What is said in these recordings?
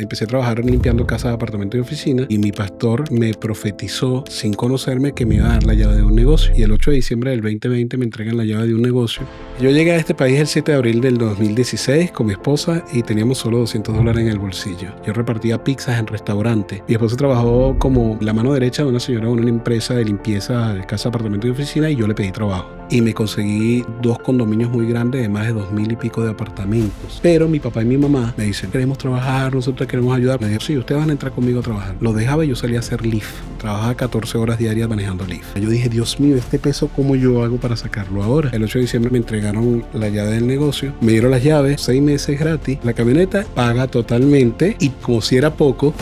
Empecé a trabajar limpiando casas, apartamentos y oficinas y mi pastor me profetizó sin conocerme que me iba a dar la llave de un negocio. Y el 8 de diciembre del 2020 me entregan la llave de un negocio. Yo llegué a este país el 7 de abril del 2016 con mi esposa y teníamos solo $200 en el bolsillo. Yo repartía pizzas en restaurantes. Mi esposa trabajó como la mano derecha de una señora de una empresa de limpieza de casa, apartamentos y oficina y yo le pedí trabajo. Y me conseguí 2 condominios muy grandes de más de 2,000 y pico de apartamentos. Pero mi papá y mi mamá me dicen, queremos trabajar, nosotros queremos ayudar. Me dijo, sí, ustedes van a entrar conmigo a trabajar. Lo dejaba y yo salía a hacer Lyft. Trabajaba 14 horas diarias manejando Lyft. Yo dije, Dios mío, este peso, ¿cómo yo hago para sacarlo ahora? El 8 de diciembre me entregaron la llave del negocio. Me dieron las llaves, 6 meses gratis. La camioneta paga totalmente y como si era poco.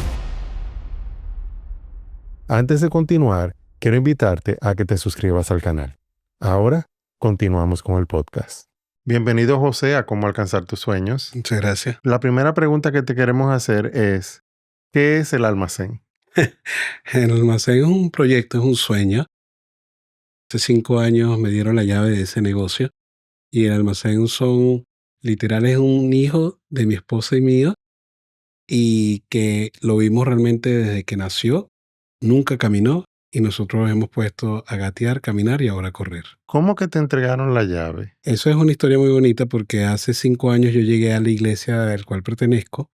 Antes de continuar, quiero invitarte a que te suscribas al canal. Ahora, continuamos con el podcast. Bienvenido, José, a Cómo Alcanzar Tus Sueños. Muchas gracias. La primera pregunta que te queremos hacer es, ¿qué es el almacén? El almacén es un proyecto, es un sueño. Hace 5 años me dieron la llave de ese negocio y el almacén literal, es un hijo de mi esposa y mío y que lo vimos realmente desde que nació, nunca caminó y nosotros hemos puesto a gatear, caminar y ahora a correr. ¿Cómo que te entregaron la llave? Eso es una historia muy bonita porque hace 5 años yo llegué a la iglesia al cual pertenezco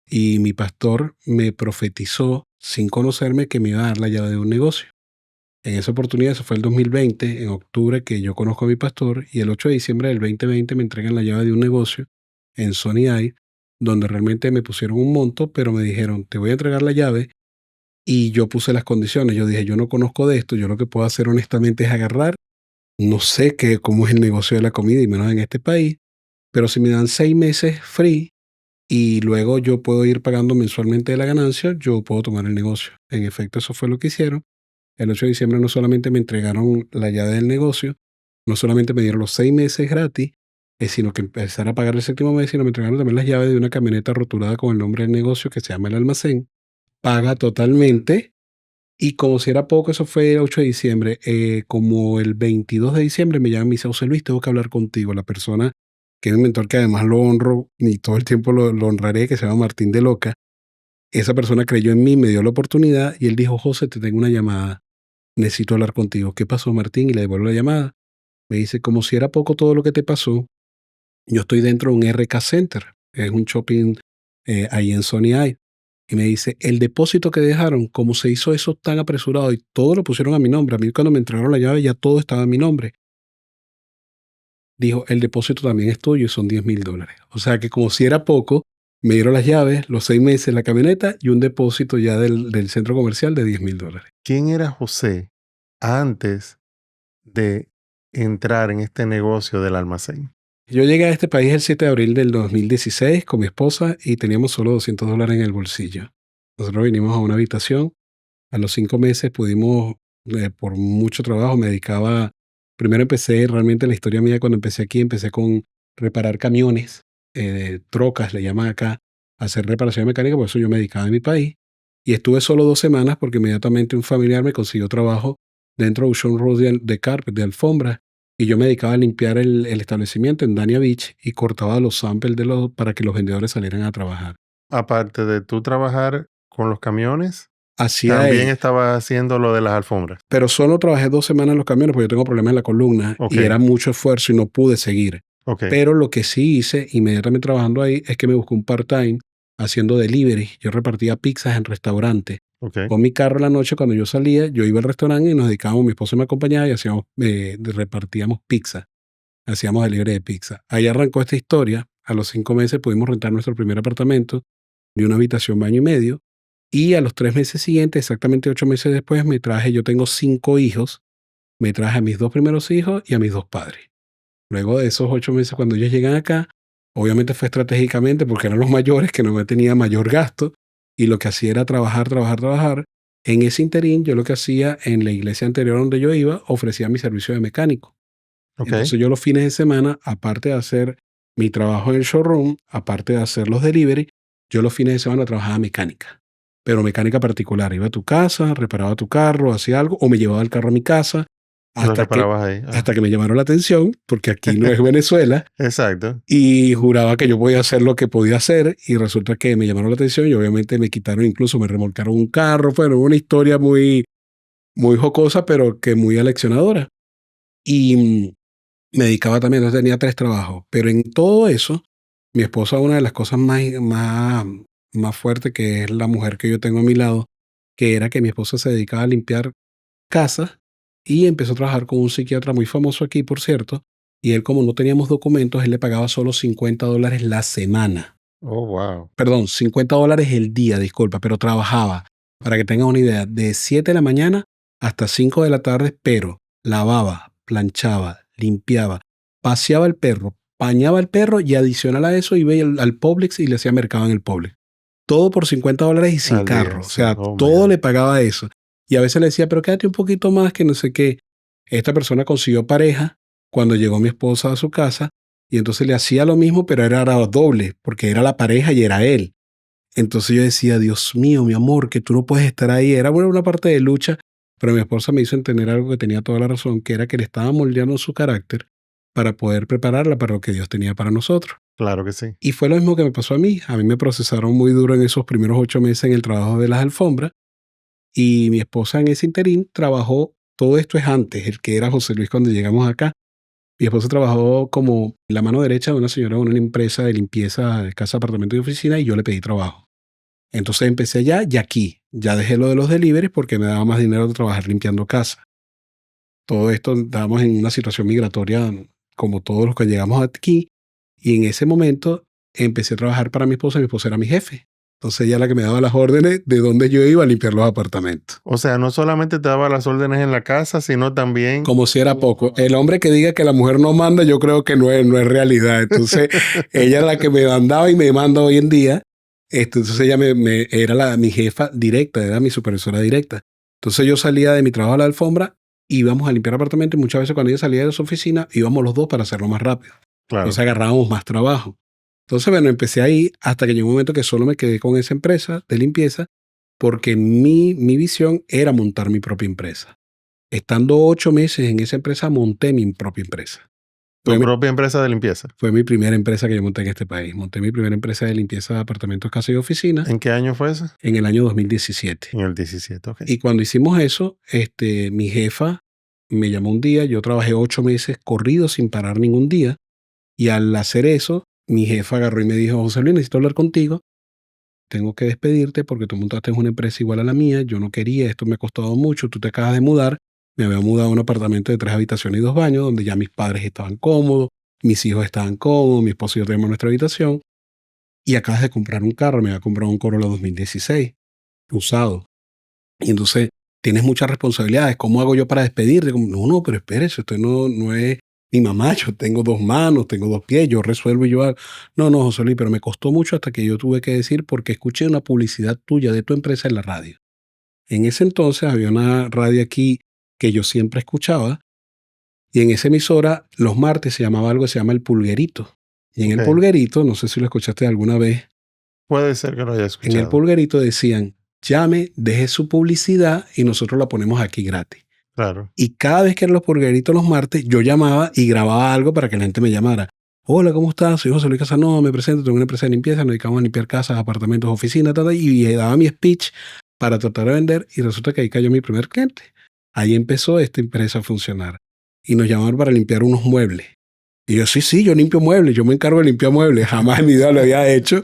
y mi pastor me profetizó sin conocerme que me iba a dar la llave de un negocio. En esa oportunidad, eso fue el 2020, en octubre, que yo conozco a mi pastor, y el 8 de diciembre del 2020 me entregan la llave de un negocio en Sony Eye, donde realmente me pusieron un monto, pero me dijeron, te voy a entregar la llave, y yo puse las condiciones. Yo dije, yo no conozco de esto, yo lo que puedo hacer honestamente es agarrar, no sé cómo es el negocio de la comida, y menos en este país, pero si me dan 6 meses free, y luego yo puedo ir pagando mensualmente de la ganancia, yo puedo tomar el negocio. En efecto, eso fue lo que hicieron. El 8 de diciembre no solamente me entregaron la llave del negocio, no solamente me dieron los 6 meses gratis, sino que empezar a pagar el 7º mes, sino me entregaron también las llaves de una camioneta rotulada con el nombre del negocio que se llama El Almacén. Paga totalmente y como si era poco, eso fue el 8 de diciembre. Como el 22 de diciembre me llaman y me dice, José Luis, tengo que hablar contigo. La persona que es mi mentor, que además lo honro y todo el tiempo lo honraré, que se llama Martín de Loca. Esa persona creyó en mí, me dio la oportunidad y él dijo, José, te tengo una llamada. Necesito hablar contigo. ¿Qué pasó, Martín? Y le devuelvo la llamada. Me dice, como si era poco todo lo que te pasó, yo estoy dentro de un RK Center, es un shopping ahí en Sony Eye. Y me dice, el depósito que dejaron, como se hizo eso tan apresurado y todo lo pusieron a mi nombre, a mí cuando me entregaron la llave ya todo estaba a mi nombre. Dijo, el depósito también es tuyo y son $10,000. O sea que como si era poco, me dieron las llaves, los 6 meses, la camioneta y un depósito ya del centro comercial de $10,000. ¿Quién era José antes de entrar en este negocio del almacén? Yo llegué a este país el 7 de abril del 2016 con mi esposa y teníamos solo $200 en el bolsillo. Nosotros vinimos a una habitación. A los 5 meses pudimos, por mucho trabajo, me dedicaba. Primero empecé realmente la historia mía cuando empecé aquí, empecé con reparar camiones, trocas, le llaman acá, hacer reparación mecánica, por eso yo me dedicaba en mi país. Y estuve solo 2 semanas porque inmediatamente un familiar me consiguió trabajo dentro de un showroom de carpet, de alfombra. Y yo me dedicaba a limpiar el establecimiento en Dania Beach y cortaba los samples para que los vendedores salieran a trabajar. Aparte de tú trabajar con los camiones, Hacía también estabas haciendo lo de las alfombras. pero solo trabajé 2 semanas en los camiones porque yo tengo problemas en la columna Ok. y era mucho esfuerzo y no pude seguir. Ok. Pero lo que sí hice inmediatamente trabajando ahí es que me busqué un part-time haciendo delivery. Yo repartía pizzas en restaurantes. Ok. Con mi carro en la noche cuando yo salía, yo iba al restaurante y nos dedicábamos, mi esposo me acompañaba y repartíamos pizza. Hacíamos delivery de pizza. Ahí arrancó esta historia. A los 5 meses pudimos rentar nuestro primer apartamento de una habitación, baño y medio. Y a los 3 meses siguientes, exactamente 8 meses después, yo tengo 5 hijos, me traje a mis 2 primeros hijos y a mis 2 padres. Luego de esos 8 meses, cuando ellos llegan acá, obviamente fue estratégicamente porque eran los mayores que no me tenía mayor gasto y lo que hacía era trabajar, trabajar, trabajar. En ese interín, yo lo que hacía en la iglesia anterior donde yo iba, ofrecía mi servicio de mecánico. Ok. Entonces yo los fines de semana, aparte de hacer mi trabajo en el showroom, aparte de hacer los delivery, yo los fines de semana trabajaba mecánica. Pero mecánica particular. Iba a tu casa, reparaba tu carro, hacía algo, o me llevaba el carro a mi casa Lo hasta que, reparabas ahí. hasta que me llamaron la atención, porque aquí no es Venezuela, Exacto. y juraba que yo podía hacer lo que podía hacer, y resulta que me llamaron la atención y obviamente me quitaron, incluso me remolcaron un carro. Fue una historia muy, muy jocosa, pero que muy aleccionadora. Y me dedicaba también, entonces tenía 3 trabajos, pero en todo eso, mi esposa, una de las cosas más fuertes, que es la mujer que yo tengo a mi lado, que era que mi esposa se dedicaba a limpiar casas y empezó a trabajar con un psiquiatra muy famoso aquí, por cierto, y él, como no teníamos documentos, él le pagaba solo $50 la semana. Oh, wow. Perdón, $50 el día, disculpa, pero trabajaba, para que tengas una idea, de 7 de la mañana hasta 5 de la tarde, pero lavaba, planchaba, limpiaba, paseaba el perro, bañaba el perro y adicional a eso iba al Publix y le hacía mercado en el Publix. Todo por $50 y sin Al día, carro. O sí. sea, Oh, my todo God. le pagaba eso. Y a veces le decía, pero quédate un poquito más, que no sé qué. Esta persona consiguió pareja cuando llegó mi esposa a su casa y entonces le hacía lo mismo, pero era doble, porque era la pareja y era él. Entonces yo decía, Dios mío, mi amor, que tú no puedes estar ahí. Era bueno, una parte de lucha, pero mi esposa me hizo entender algo que tenía toda la razón, que era que le estaba moldeando su carácter para poder prepararla para lo que Dios tenía para nosotros. Claro que sí. Y fue lo mismo que me pasó a mí. A mí me procesaron muy duro en esos primeros 8 meses en el trabajo de las alfombras, y mi esposa en ese interín trabajó, todo esto es antes, el que era José Luis cuando llegamos acá. Mi esposa trabajó como la mano derecha de una señora de una empresa de limpieza de casa, apartamento y oficina, y yo le pedí trabajo. Entonces empecé allá y aquí. Ya dejé lo de los deliveries porque me daba más dinero de trabajar limpiando casa. Todo esto estábamos en una situación migratoria como todos los que llegamos aquí. Y en ese momento empecé a trabajar para mi esposa era mi jefe. Entonces ella era la que me daba las órdenes de dónde yo iba a limpiar los apartamentos. O sea, no solamente te daba las órdenes en la casa, sino también... Como si era poco. El hombre que diga que la mujer no manda, yo creo que no es realidad. Entonces ella era la que me mandaba y me manda hoy en día. Entonces ella era mi jefa directa, era mi supervisora directa. Entonces yo salía de mi trabajo a la alfombra, íbamos a limpiar apartamentos, y muchas veces cuando ella salía de su oficina, íbamos los dos para hacerlo más rápido. Claro. Entonces agarrábamos más trabajo. Entonces, bueno, empecé ahí hasta que llegó un momento que solo me quedé con esa empresa de limpieza, porque mi visión era montar mi propia empresa. Estando 8 meses en esa empresa, monté mi propia empresa. Tu propia empresa de limpieza. Fue mi primera empresa que yo monté en este país. Monté mi primera empresa de limpieza de apartamentos, casas y oficinas ¿En qué año fue eso? en el año 2017. En el 17, ok. Y cuando hicimos eso, mi jefa me llamó un día. Yo trabajé 8 meses corridos sin parar ningún día. Y al hacer eso, mi jefa agarró y me dijo, José Luis, necesito hablar contigo. Tengo que despedirte porque tú montaste una empresa igual a la mía. Yo no quería, esto me ha costado mucho. Tú te acabas de mudar. Me había mudado a un apartamento de 3 habitaciones y 2 baños, donde ya mis padres estaban cómodos, mis hijos estaban cómodos, mi esposo y yo tenemos nuestra habitación. Y acabas de comprar un carro, me había comprado un Corolla 2016, usado. Y entonces tienes muchas responsabilidades. ¿Cómo hago yo para despedirte? Como, no, pero espérese, usted no es mi mamá. Yo tengo 2 manos, tengo 2 pies, yo resuelvo y yo hago. No, José Luis, pero me costó mucho hasta que yo tuve que decir, porque escuché una publicidad tuya de tu empresa en la radio. En ese entonces había una radio aquí que yo siempre escuchaba, y en esa emisora los martes se llamaba algo que se llama El Pulguerito. Y en El Ok. Pulguerito, no sé si lo escuchaste alguna vez, Puede ser que lo haya en El escuchado. Pulguerito decían, llame, deje su publicidad y nosotros la ponemos aquí gratis. Claro. Y cada vez que eran los Pulgueritos los martes, yo llamaba y grababa algo para que la gente me llamara. Hola, ¿cómo estás? Soy José Luis Casanova, me presento, tengo una empresa de limpieza, nos dedicamos a limpiar casas, apartamentos, oficinas, y daba mi speech para tratar de vender, y resulta que ahí cayó mi primer cliente. Ahí empezó esta empresa a funcionar. Y nos llamaron para limpiar unos muebles. Y yo, sí, yo limpio muebles, yo me encargo de limpiar muebles. Jamás en mi vida lo había hecho,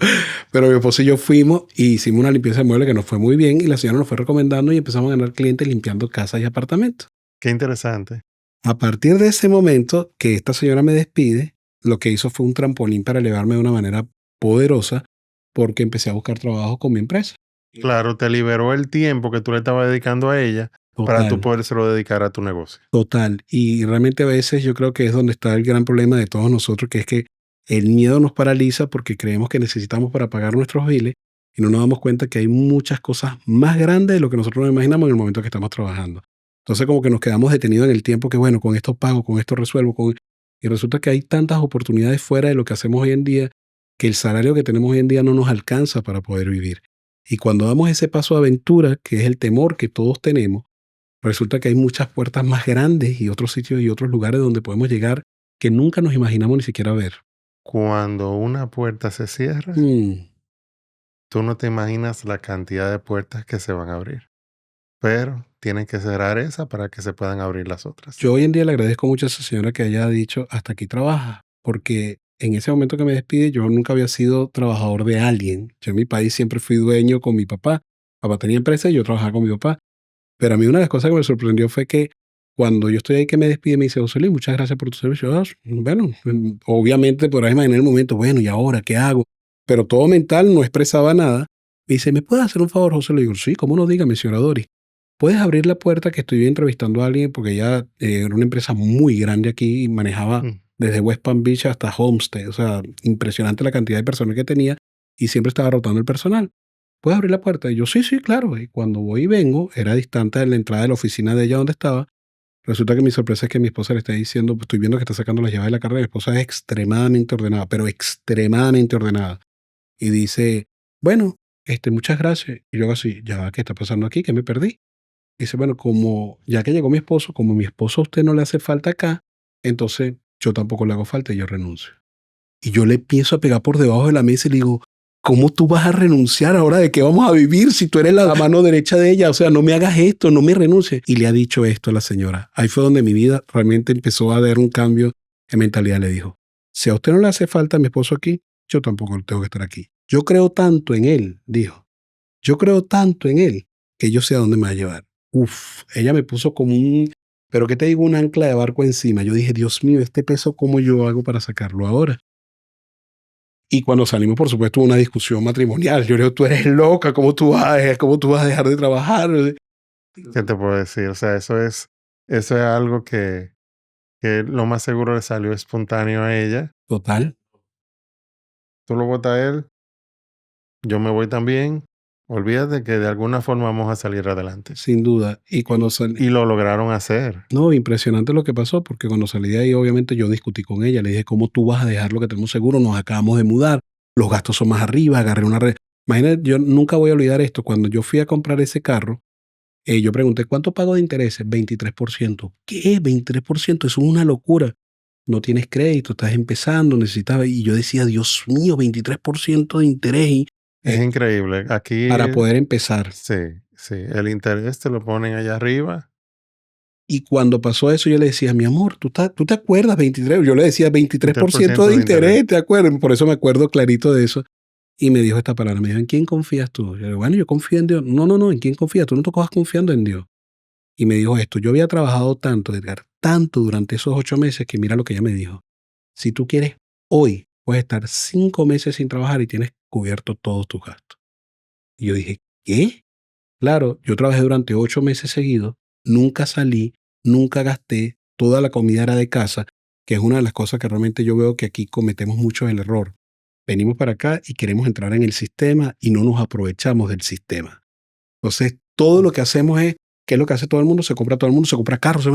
pero mi esposo y yo fuimos y hicimos una limpieza de muebles que nos fue muy bien, y la señora nos fue recomendando y empezamos a ganar clientes limpiando casas y apartamentos. Qué interesante. A partir de ese momento que esta señora me despide, lo que hizo fue un trampolín para elevarme de una manera poderosa, porque empecé a buscar trabajo con mi empresa. Claro, te liberó el tiempo que tú le estabas dedicando a ella para tú Total, podérselo dedicar a tu negocio. total. Y realmente a veces yo creo que es donde está el gran problema de todos nosotros, que es que el miedo nos paraliza porque creemos que necesitamos para pagar nuestros biles, y no nos damos cuenta que hay muchas cosas más grandes de lo que nosotros nos imaginamos en el momento que estamos trabajando. Entonces como que nos quedamos detenidos en el tiempo, que bueno, con esto pago, con esto resuelvo, y resulta que hay tantas oportunidades fuera de lo que hacemos hoy en día, que el salario que tenemos hoy en día no nos alcanza para poder vivir. Y cuando damos ese paso de aventura, que es el temor que todos tenemos, Resulta que hay muchas puertas más grandes y otros sitios y otros lugares donde podemos llegar que nunca nos imaginamos ni siquiera ver. Cuando una puerta se cierra, Mm. tú no te imaginas la cantidad de puertas que se van a abrir. Pero tienen que cerrar esa para que se puedan abrir las otras. Yo hoy en día le agradezco mucho a esa señora que haya dicho hasta aquí trabaja, porque en ese momento que me despide yo nunca había sido trabajador de alguien. Yo en mi país siempre fui dueño con mi papá. Papá tenía empresa y yo trabajaba con mi papá. Pero a mí una de las cosas que me sorprendió fue que cuando yo estoy ahí que me despide, me dice, José Luis, muchas gracias por tu servicio. Ah, bueno, obviamente podrás imaginar el momento, bueno, ¿y ahora qué hago? Pero todo mental no expresaba nada. Me dice, ¿me puedes hacer un favor, José? Le digo, sí, ¿cómo no? Dígame, señora Doris. ¿Puedes abrir la puerta que estoy entrevistando a alguien? Porque ella era una empresa muy grande aquí y manejaba Mm. desde West Palm Beach hasta Homestead. O sea, impresionante la cantidad de personas que tenía y siempre estaba rotando el personal. ¿Puedes abrir la puerta? Y yo, sí, sí, claro. Y cuando voy y vengo, era distante de la entrada de la oficina de ella donde estaba. Resulta que mi sorpresa es que mi esposa le está diciendo, pues, estoy viendo que está sacando las llaves de la carrera. Mi esposa es extremadamente ordenada, pero extremadamente ordenada. Y dice, bueno, muchas gracias. Y yo hago así, ya va, ¿qué está pasando aquí? ¿Qué me perdí? Dice, bueno, como ya que llegó mi esposo, como mi esposo a usted no le hace falta acá, entonces yo tampoco le hago falta y yo renuncio. Y yo le empiezo a pegar por debajo de la mesa y le digo, ¿cómo tú vas a renunciar ahora? ¿De qué vamos a vivir si tú eres la mano derecha de ella? O sea, no me hagas esto, no me renuncies. Y le ha dicho esto a la señora. Ahí fue donde mi vida realmente empezó a dar un cambio de mentalidad. Le dijo, si a usted no le hace falta a mi esposo aquí, yo tampoco tengo que estar aquí. Yo creo tanto en él, dijo. Yo creo tanto en él que yo sé a dónde me va a llevar. Uf, ella me puso como pero qué te digo, un ancla de barco encima. Yo dije, Dios mío, este peso, ¿cómo yo hago para sacarlo ahora? Y cuando salimos, por supuesto, hubo una discusión matrimonial. Yo le digo, tú eres loca, ¿cómo tú vas a dejar de trabajar? ¿Qué te puedo decir? O sea, eso es algo que lo más seguro le salió espontáneo a ella. Total, Tú lo votas a él, yo me voy también. Olvídate que de alguna forma vamos a salir adelante. sin duda. Y cuando salí, Y lo lograron hacer. no, impresionante lo que pasó, porque cuando salí de ahí, obviamente yo discutí con ella. Le dije, ¿cómo tú vas a dejar lo que tenemos seguro? Nos acabamos de mudar, los gastos son más arriba, agarré una red. Imagínate, yo nunca voy a olvidar esto. Cuando yo fui a comprar ese carro, yo pregunté, ¿cuánto pago de intereses? 23%. ¿Qué? 23%, eso es una locura. No tienes crédito, estás empezando, necesitas. Y yo decía, Dios mío, 23% de interés Es eh, increíble. Aquí, para poder empezar. sí, sí, el interés te lo ponen allá arriba. Y cuando pasó eso, yo le decía, mi amor, ¿tú te acuerdas? 23. Yo le decía 23% 23% de de interés. interés, ¿te acuerdas? Por eso me acuerdo clarito de eso. Y me dijo esta palabra, me dijo, ¿en quién confías tú? Yo le digo, bueno, yo confío en Dios. No, no, no, ¿en quién confías? Tú no te cojas confiando en Dios. Y me dijo esto, yo había trabajado tanto, Edgar, tanto durante esos 8 meses que mira lo que ella me dijo. Si tú quieres, hoy puedes estar 5 meses sin trabajar y tienes cubierto todos tus gastos. Y yo dije, ¿qué? Claro, yo trabajé durante 8 meses seguidos, nunca salí, nunca gasté, toda la comida era de casa, que es una de las cosas que realmente yo veo que aquí cometemos mucho el error. Venimos para acá y queremos entrar en el sistema y no nos aprovechamos del sistema. Entonces, todo lo que hacemos es, ¿qué es lo que hace todo el mundo? Se compra todo el mundo, se compra carros,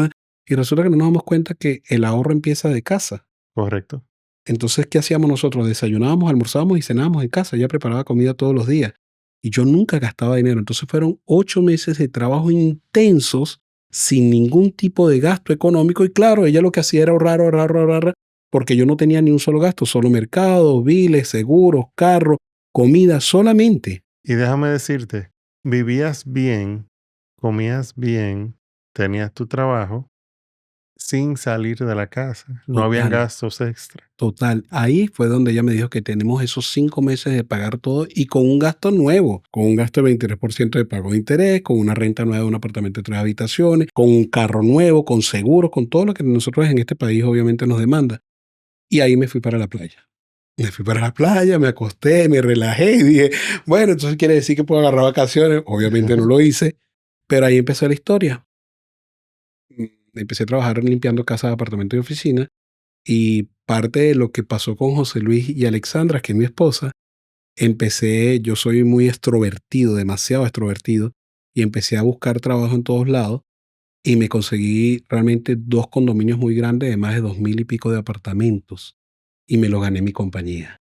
y resulta que no nos damos cuenta que el ahorro empieza de casa. Correcto. Entonces, ¿qué hacíamos nosotros? Desayunábamos, almorzábamos y cenábamos en casa. Ella preparaba comida todos los días y yo nunca gastaba dinero. Entonces fueron 8 meses de trabajo intensos sin ningún tipo de gasto económico. Y claro, ella lo que hacía era ahorrar, ahorrar, ahorrar, porque yo no tenía ni un solo gasto, solo mercado, biles, seguros, carro, comida, solamente. Y déjame decirte, vivías bien, comías bien, tenías tu trabajo sin salir de la casa. No habían Total. gastos extra. Total, ahí fue donde ella me dijo que tenemos esos 5 meses de pagar todo y con un gasto nuevo, con un gasto de 23% de pago de interés, con una renta nueva de un apartamento de 3 habitaciones, con un carro nuevo, con seguros, con todo lo que nosotros en este país obviamente nos demanda. Y ahí me fui para la playa. Me fui para la playa, me acosté, me relajé y dije, bueno, entonces quiere decir que puedo agarrar vacaciones. Obviamente no lo hice, pero ahí empezó la historia. Empecé a trabajar limpiando casas, apartamentos y oficinas. Y parte de lo que pasó con José Luis y Alexandra, que es mi esposa, yo soy muy extrovertido, demasiado extrovertido, y empecé a buscar trabajo en todos lados y me conseguí realmente 2 condominios muy grandes de más de 2,000 y pico de apartamentos y me lo gané mi compañía.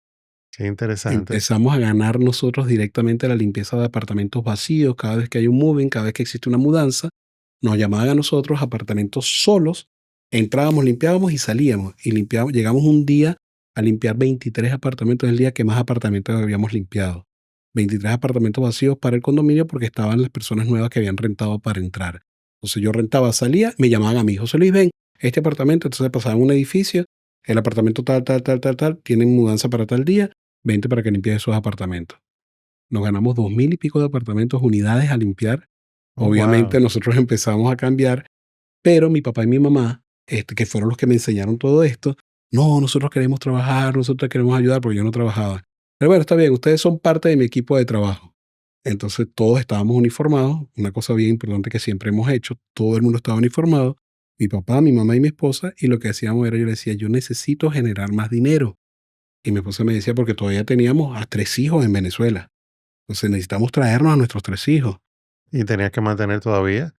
Qué interesante. Empezamos a ganar nosotros directamente la limpieza de apartamentos vacíos cada vez que hay un moving, cada vez que existe una mudanza Nos llamaban a nosotros apartamentos solos, entrábamos, limpiábamos y salíamos. Y limpiábamos, llegamos un día a limpiar 23 apartamentos el día que más apartamentos habíamos limpiado. 23 apartamentos vacíos para el condominio porque estaban las personas nuevas que habían rentado para entrar. Entonces yo rentaba, salía, me llamaban a mí, José Luis, ven, este apartamento, entonces pasaban un edificio, el apartamento tal, tal, tal, tal, tal, tienen mudanza para tal día, vente para que limpies esos apartamentos. Nos ganamos 2000 y pico de apartamentos, unidades a limpiar. Oh, wow. Obviamente nosotros empezamos a cambiar, pero mi papá y mi mamá, que fueron los que me enseñaron todo esto, no, nosotros queremos trabajar, nosotros queremos ayudar, porque yo no trabajaba. Pero bueno, está bien, ustedes son parte de mi equipo de trabajo. Entonces todos estábamos uniformados, una cosa bien importante que siempre hemos hecho, todo el mundo estaba uniformado, mi papá, mi mamá y mi esposa, y lo que hacíamos era, yo le decía, yo necesito generar más dinero. Y mi esposa me decía, porque todavía teníamos a 3 hijos en Venezuela. Entonces necesitamos traernos a nuestros 3 hijos. Y tenías que mantener todavía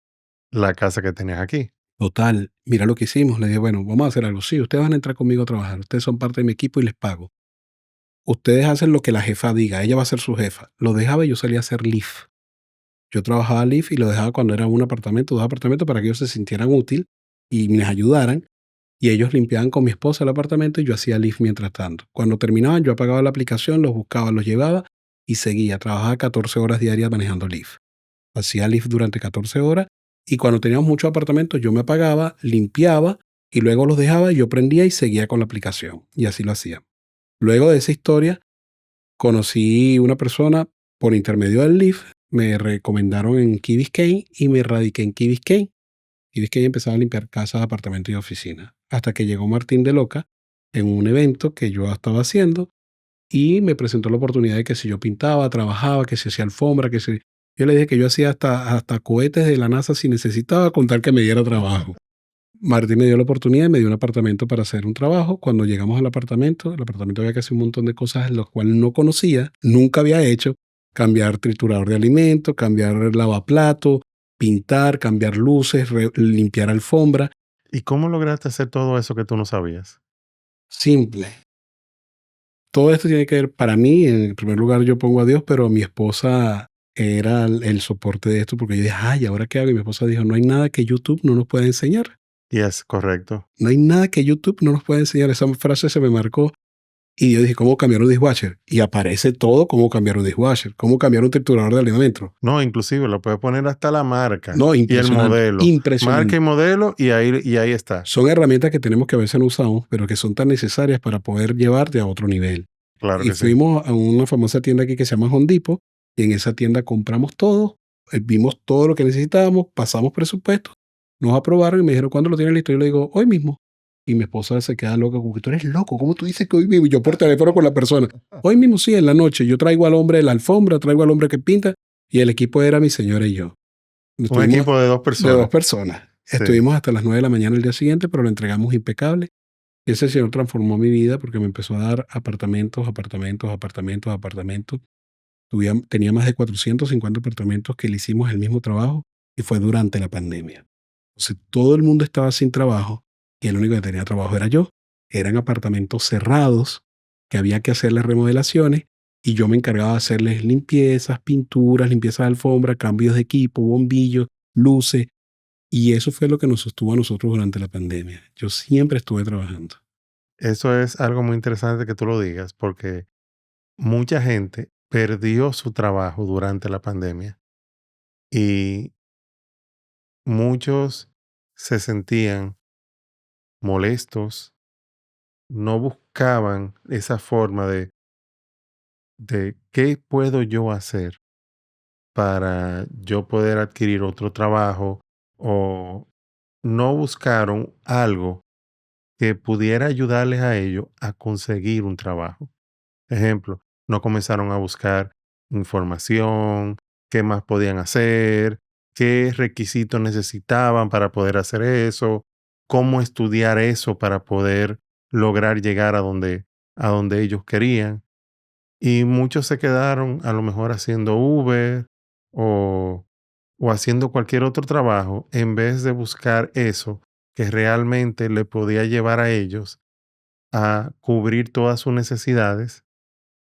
la casa que tenías aquí. Total, mira lo que hicimos. Le dije, bueno, vamos a hacer algo. Sí, ustedes van a entrar conmigo a trabajar. Ustedes son parte de mi equipo y les pago. Ustedes hacen lo que la jefa diga. Ella va a ser su jefa. Lo dejaba y yo salía a hacer lift. Yo trabajaba lift y lo dejaba cuando era un apartamento, 2 apartamentos, para que ellos se sintieran útil y me ayudaran. Y ellos limpiaban con mi esposa el apartamento y yo hacía lift mientras tanto. Cuando terminaban, yo apagaba la aplicación, los buscaba, los llevaba y seguía. Trabajaba 14 horas diarias manejando lift. Hacía lift durante 14 horas y cuando teníamos muchos apartamentos yo me apagaba, limpiaba y luego los dejaba y yo prendía y seguía con la aplicación. Y así lo hacía. Luego de esa historia, conocí una persona por intermedio del lift, me recomendaron en Key Biscayne y me radiqué en Key Biscayne. Key Biscayne empezaba a limpiar casas, apartamentos y oficinas. Hasta que llegó Martín de Loca en un evento que yo estaba haciendo y me presentó la oportunidad de que si yo pintaba, trabajaba, que si hacía alfombra, que si... Yo le dije que yo hacía hasta cohetes de la NASA si necesitaba, con tal que me diera trabajo. Martín me dio la oportunidad y me dio un apartamento para hacer un trabajo. Cuando llegamos al apartamento, el apartamento había que hacer un montón de cosas en las cuales no conocía, nunca había hecho. Cambiar triturador de alimentos, cambiar lavaplato, pintar, cambiar luces, limpiar alfombra. ¿Y cómo lograste hacer todo eso que tú no sabías? Simple. Todo esto tiene que ver, para mí, en primer lugar yo pongo a Dios, pero mi esposa era el soporte de esto, porque yo dije, ay, ¿ahora qué hago? Y mi esposa dijo, no hay nada que YouTube no nos pueda enseñar. Y es correcto. No hay nada que YouTube no nos pueda enseñar. Esa frase se me marcó. Y yo dije, ¿cómo cambiar un dishwasher? Y aparece todo, cómo cambiar un dishwasher, cómo cambiar un triturador de alimentos. No, inclusive lo puedes poner hasta la marca No, y el impresionante, modelo. Marca y impresionante. modelo y ahí está. Son herramientas que tenemos que a veces no usamos, pero que son tan necesarias para poder llevarte a otro nivel. Claro Y que sí. fuimos a una famosa tienda aquí que se llama Home Depot, y en esa tienda compramos todo, vimos todo lo que necesitábamos, pasamos presupuesto, nos aprobaron y me dijeron, ¿cuándo lo tienen listo? Yo le digo, hoy mismo. Y mi esposa se queda loca, como que tú eres loco, ¿cómo tú dices que hoy mismo? Y yo por teléfono con la persona, hoy mismo sí, en la noche, yo traigo al hombre de la alfombra, traigo al hombre que pinta, y el equipo era mi señora y yo. Un Estuvimos equipo de 2 de 2 personas. personas. Sí. Estuvimos hasta las 9 de la mañana el día siguiente, pero lo entregamos impecable. Y ese señor transformó mi vida porque me empezó a dar apartamentos, apartamentos, apartamentos, apartamentos. Tenía más de 450 apartamentos que le hicimos el mismo trabajo y fue durante la pandemia. Entonces todo el mundo estaba sin trabajo y el único que tenía trabajo era yo. Eran apartamentos cerrados que había que hacerles remodelaciones y yo me encargaba de hacerles limpiezas, pinturas, limpiezas de alfombra, cambios de equipo, bombillos, luces. Y eso fue lo que nos sostuvo a nosotros durante la pandemia. Yo siempre estuve trabajando. Eso es algo muy interesante que tú lo digas porque mucha gente perdió su trabajo durante la pandemia y muchos se sentían molestos, no buscaban esa forma de qué puedo yo hacer para yo poder adquirir otro trabajo o no buscaron algo que pudiera ayudarles a ellos a conseguir un trabajo. Ejemplo, no comenzaron a buscar información, qué más podían hacer, qué requisitos necesitaban para poder hacer eso, cómo estudiar eso para poder lograr llegar a donde ellos querían. Y muchos se quedaron a lo mejor haciendo Uber o, o haciendo cualquier otro trabajo en vez de buscar eso que realmente le podía llevar a ellos a cubrir todas sus necesidades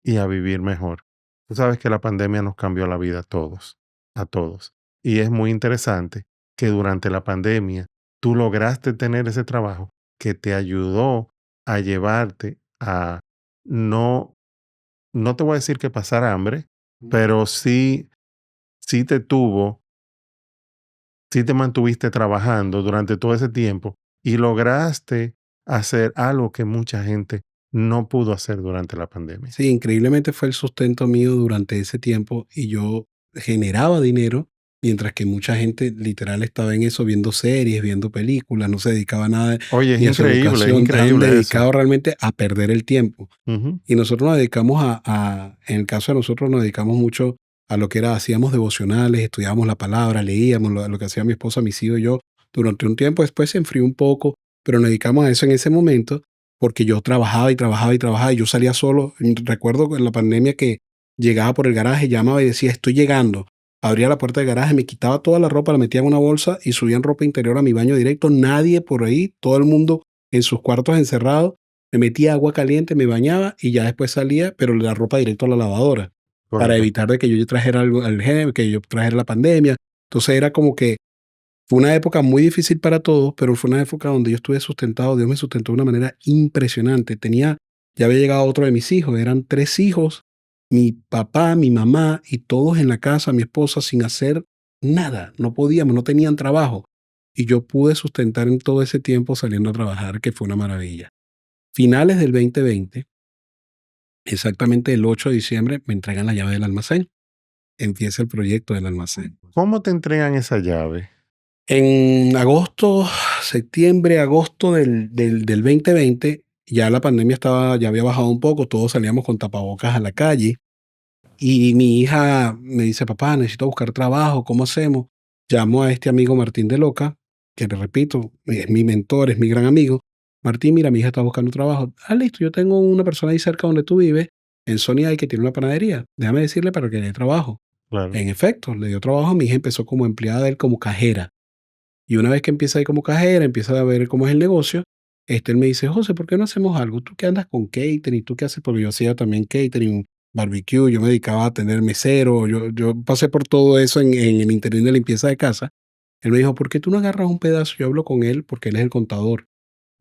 y a vivir mejor. Tú sabes que la pandemia nos cambió la vida a todos, a todos. Y es muy interesante que durante la pandemia tú lograste tener ese trabajo que te ayudó a llevarte a no, no te voy a decir que pasar hambre, pero sí te tuvo, sí te mantuviste trabajando durante todo ese tiempo y lograste hacer algo que mucha gente no pudo hacer durante la pandemia. Sí, increíblemente fue el sustento mío durante ese tiempo y yo generaba dinero, mientras que mucha gente literal estaba en eso viendo series, viendo películas, no se dedicaba a nada Oye, ni a su es educación, estaban increíble eso. dedicados realmente a perder el tiempo. Ujú, Y nosotros nos dedicamos en el caso de nosotros nos dedicamos mucho a lo que era, hacíamos devocionales, estudiábamos la palabra, leíamos lo que hacía mi esposa, mis hijos y yo durante un tiempo, después se enfrió un poco, pero nos dedicamos a eso en ese momento porque yo trabajaba y trabajaba y trabajaba y yo salía solo. Recuerdo en la pandemia que llegaba por el garaje, llamaba y decía, estoy llegando. Abría la puerta del garaje, me quitaba toda la ropa, la metía en una bolsa y subía en ropa interior a mi baño directo. Nadie por ahí, todo el mundo en sus cuartos encerrados. Me metía agua caliente, me bañaba y ya después salía, pero la ropa directo a la lavadora, para correcto. evitar de que yo trajera algo al gen, que yo trajera la pandemia. Entonces era como que fue una época muy difícil para todos, pero fue una época donde yo estuve sustentado, Dios me sustentó de una manera impresionante. Ya había llegado otro de mis hijos, eran 3 hijos, mi papá, mi mamá y todos en la casa, mi esposa sin hacer nada, no podíamos, no tenían trabajo. Y yo pude sustentar en todo ese tiempo saliendo a trabajar, que fue una maravilla. Finales del 2020, exactamente el 8 de diciembre, me entregan la llave del almacén. Empieza el proyecto del almacén. ¿Cómo te entregan esa llave? En agosto, septiembre, agosto del 2020, ya la pandemia ya había bajado un poco, todos salíamos con tapabocas a la calle y mi hija me dice, papá, necesito buscar trabajo, ¿cómo hacemos? Llamo a este amigo Martín de Loca, que te repito, es mi mentor, es mi gran amigo. Martín, mira, mi hija está buscando trabajo. Ah, listo, yo tengo una persona ahí cerca donde tú vives, en Sony hay que tiene una panadería. Déjame decirle para que le dé trabajo. Claro. En efecto, le dio trabajo, mi hija empezó como empleada de él como cajera. Y una vez que empieza ahí como cajera, empieza a ver cómo es el negocio, él me dice, José, ¿por qué no hacemos algo? Tú que andas con catering, tú qué haces, porque yo hacía también catering, barbecue, yo me dedicaba a tener mesero, yo pasé por todo eso en el interín de limpieza de casa. Él me dijo, ¿por qué tú no agarras un pedazo? Yo hablo con él porque él es el contador.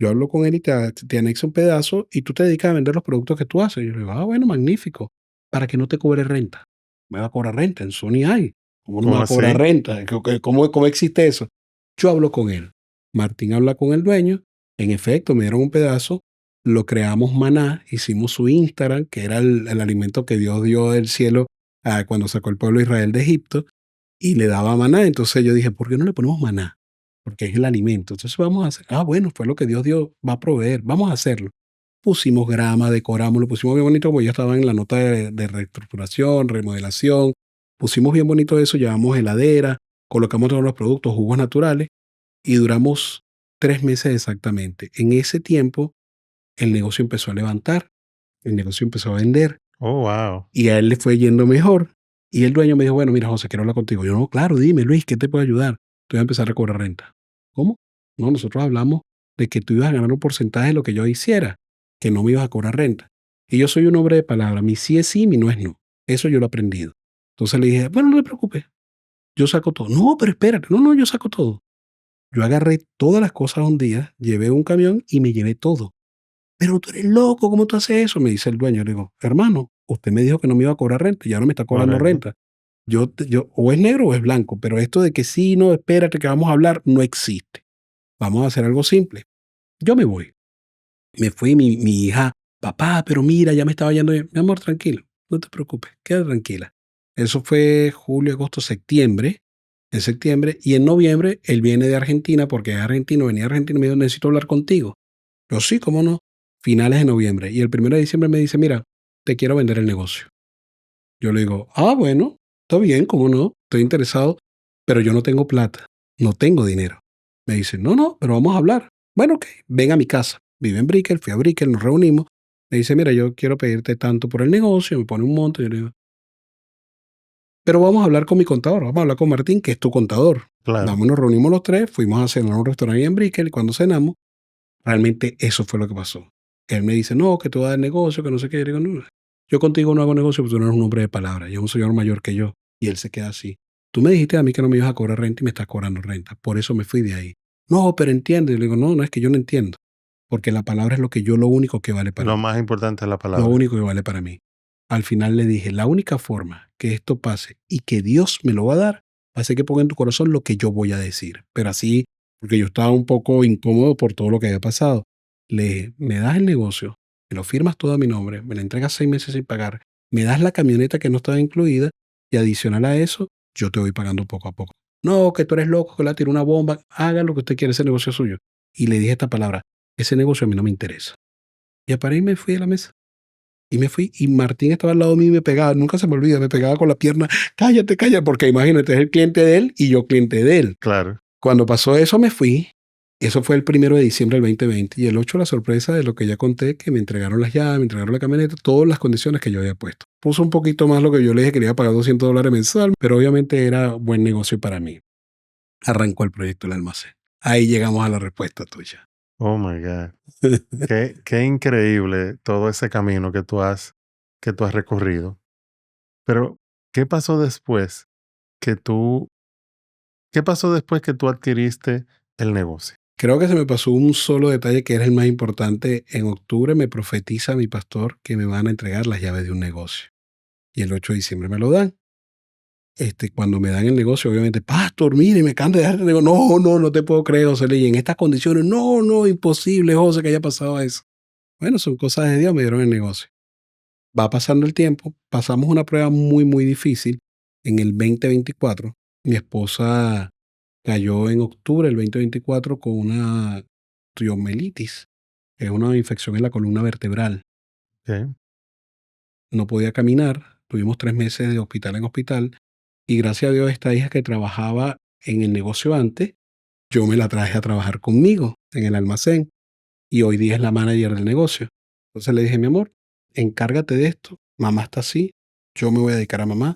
Yo hablo con él y te anexa un pedazo y tú te dedicas a vender los productos que tú haces. Yo le digo, ah, bueno, magnífico, para que no te cobre renta. Me va a cobrar renta, en Sony hay. ¿Cómo no me va ¿Cómo a cobrar así? renta? ¿Cómo existe eso? Yo hablo con él. Martín habla con el dueño. En efecto, me dieron un pedazo. Lo creamos Maná. Hicimos su Instagram, que era el alimento que Dios dio del cielo cuando sacó el pueblo de Israel de Egipto. Y le daba maná. Entonces yo dije, ¿por qué no le ponemos maná? Porque es el alimento. Entonces vamos a hacer. Ah, bueno, fue lo que Dios dio, va a proveer. Vamos a hacerlo. Pusimos grama, decoramos, lo pusimos bien bonito, porque ya estaba en la nota de reestructuración, remodelación. Pusimos bien bonito eso, llevamos heladera, colocamos todos los productos, jugos naturales y duramos 3 meses exactamente. En ese tiempo, el negocio empezó a levantar, el negocio empezó a vender Oh, wow. y a él le fue yendo mejor. Y el dueño me dijo, bueno, mira, José, quiero hablar contigo. Yo, no, claro, dime, Luis, ¿qué te puedo ayudar? Tú vas a empezar a cobrar renta. ¿Cómo? No, nosotros hablamos de que tú ibas a ganar un porcentaje de lo que yo hiciera, que no me ibas a cobrar renta. Y yo soy un hombre de palabra. Mi sí es sí, mi no es no. Eso yo lo he aprendido. Entonces le dije, bueno, no te preocupes, yo saco todo. No, pero espérate, no, no, yo saco todo. Yo agarré todas las cosas un día, llevé un camión y me llevé todo. Pero tú eres loco, ¿cómo tú haces eso? Me dice el dueño. Le digo, hermano, usted me dijo que no me iba a cobrar renta y ahora me está cobrando Correcto. renta. O es negro o es blanco, pero esto de que sí, no, espérate que vamos a hablar, no existe. Vamos a hacer algo simple. Yo me voy. Me fui, mi hija, papá, pero mira, ya me estaba yendo. Mi amor, tranquilo, no te preocupes, queda tranquila. Eso fue julio, agosto, septiembre. En septiembre y en noviembre él viene de Argentina porque es argentino, venía de Argentina y me dijo, necesito hablar contigo. Yo sí, cómo no. Finales de noviembre. Y el 1 de diciembre me dice, mira, te quiero vender el negocio. Yo le digo, ah, bueno, está bien, cómo no, estoy interesado, pero yo no tengo plata, no tengo dinero. Me dice, no, no, pero vamos a hablar. Bueno, ok, ven a mi casa. Vive en Brickell, fui a Brickell, nos reunimos. Me dice, mira, yo quiero pedirte tanto por el negocio, me pone un monto. Yo le digo, pero vamos a hablar con mi contador, vamos a hablar con Martín, que es tu contador. Claro. Vamos, nos reunimos los tres, fuimos a cenar a un restaurante ahí en Brickell y cuando cenamos, realmente eso fue lo que pasó. Él me dice, no, que tú vas a dar negocio, que no sé qué. Yo digo, no, yo contigo no hago negocio porque tú no eres un hombre de palabra. Yo soy un señor mayor que yo. Y él se queda así. Tú me dijiste a mí que no me ibas a cobrar renta y me estás cobrando renta. Por eso me fui de ahí. No, pero entiende. Y le digo, no, no es que yo no entiendo. Porque la palabra es lo único que vale para Lo mí. más importante es la Lo palabra. único que vale para mí. Al final le dije, la única forma que esto pase y que Dios me lo va a dar, va a ser que ponga en tu corazón lo que yo voy a decir. Pero así, porque yo estaba un poco incómodo por todo lo que había pasado. Le dije, me das el negocio, me lo firmas todo a mi nombre, me la entregas 6 meses sin pagar, me das la camioneta que no estaba incluida y adicional a eso, yo te voy pagando poco a poco. No, que tú eres loco, que la tiró una bomba, haga lo que usted quiera, ese negocio es suyo. Y le dije esta palabra, ese negocio a mí no me interesa. Y para ahí me fui a la mesa. Y me fui, y Martín estaba al lado mío y me pegaba, nunca se me olvida, me pegaba con la pierna, cállate, cállate, porque imagínate, es el cliente de él y yo cliente de él. Claro. Cuando pasó eso me fui, eso fue el 1 de diciembre del 2020, y el 8 la sorpresa de lo que ya conté, que me entregaron las llaves, me entregaron la camioneta, todas las condiciones que yo había puesto. Puso un poquito más lo que yo le dije, quería pagar $200 mensual, pero obviamente era buen negocio para mí. Arrancó el proyecto del almacén. Ahí llegamos a la respuesta tuya. Oh my God. Qué increíble todo ese camino que tú has recorrido. Pero, ¿qué pasó después que tú, qué pasó después que tú adquiriste el negocio? Creo que se me pasó un solo detalle que era el más importante. En octubre me profetiza mi pastor que me van a entregar las llaves de un negocio. Y el 8 de diciembre me lo dan. Cuando me dan el negocio, obviamente, pastor, mire, me acaban de dejar el negocio. No, no, no te puedo creer, José Luis. Y en estas condiciones, no, no, imposible, José, que haya pasado eso. Bueno, son cosas de Dios, me dieron el negocio. Va pasando el tiempo, pasamos una prueba muy, muy difícil en el 2024. Mi esposa cayó en octubre del 2024 con una osteomelitis, que es una infección en la columna vertebral. Ok. No podía caminar, tuvimos 3 meses de hospital en hospital y gracias a Dios esta hija que trabajaba en el negocio antes, yo me la traje a trabajar conmigo en el almacén y hoy día es la manager del negocio. Entonces le dije, mi amor, encárgate de esto, mamá está así, yo me voy a dedicar a mamá.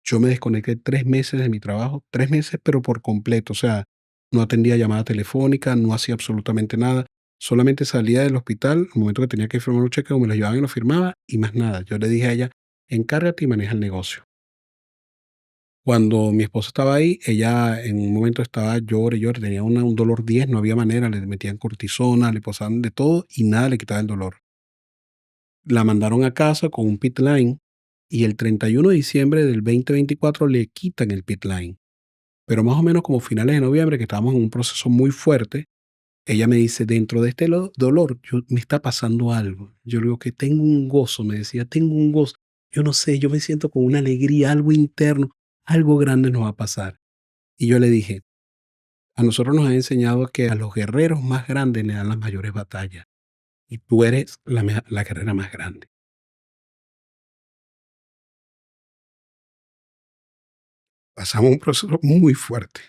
Yo me desconecté 3 meses de mi trabajo, 3 meses, pero por completo. O sea, no atendía llamada telefónica, no hacía absolutamente nada. Solamente salía del hospital, el momento que tenía que firmar un cheque, o me lo llevaban y lo firmaba, y más nada. Yo le dije a ella, encárgate y maneja el negocio. Cuando mi esposa estaba ahí, ella en un momento estaba llore, llore, tenía un dolor 10, no había manera, le metían cortisona, le posaban de todo y nada le quitaba el dolor. La mandaron a casa con un pit line y el 31 de diciembre del 2024 le quitan el pit line. Pero más o menos como finales de noviembre, que estábamos en un proceso muy fuerte, ella me dice, dentro de este dolor, me está pasando algo. Yo le digo que tengo un gozo, me decía, tengo un gozo. Yo no sé, yo me siento con una alegría, algo interno, algo grande nos va a pasar. Y yo le dije, a nosotros nos han enseñado que a los guerreros más grandes le dan las mayores batallas. Y tú eres la guerrera más grande. Pasamos un proceso muy fuerte,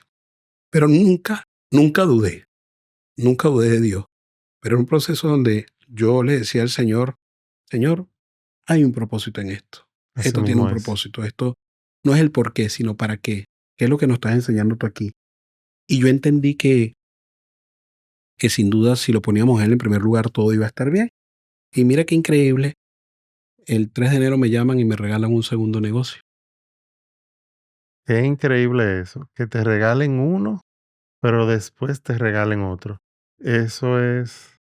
pero nunca, nunca dudé de Dios. Pero era un proceso donde yo le decía al Señor, Señor, hay un propósito en esto. Así Esto tiene un mismo es. propósito. Esto no es el por qué, sino para qué. ¿Qué es lo que nos estás enseñando tú aquí? Y yo entendí que sin duda si lo poníamos a Él en primer lugar todo iba a estar bien. Y mira qué increíble. El 3 de enero me llaman y me regalan un segundo negocio. Qué increíble eso, que te regalen uno, pero después te regalen otro. Eso es,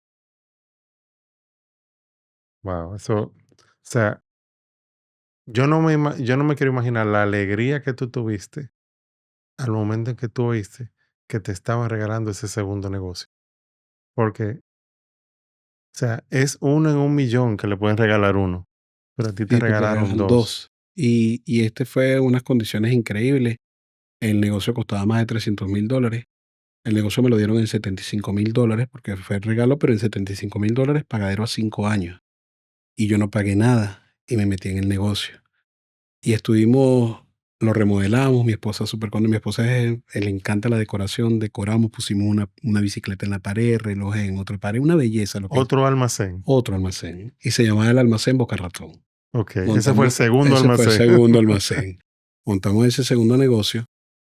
wow, o sea, yo no me quiero imaginar la alegría que tú tuviste al momento en que tú oíste que te estaban regalando ese segundo negocio. Porque, o sea, es uno en un millón que le pueden regalar uno, pero a ti te Y te regalaron regalan dos. dos. Y este fue unas condiciones increíbles. El negocio costaba más de $300,000. El negocio me lo dieron en $75,000 porque fue el regalo, pero en $75,000 pagadero a 5 años. Y yo no pagué nada y me metí en el negocio. Y estuvimos, lo remodelamos, mi esposa súper cuando mi esposa le encanta la decoración, decoramos, pusimos una bicicleta en la pared, relojes en otra pared, una belleza lo que Otro almacén. otro almacén. Y se llamaba el almacén Boca Ratón. Ok, ese fue el Montamos, segundo ese fue el almacén. segundo almacén. Montamos ese segundo negocio.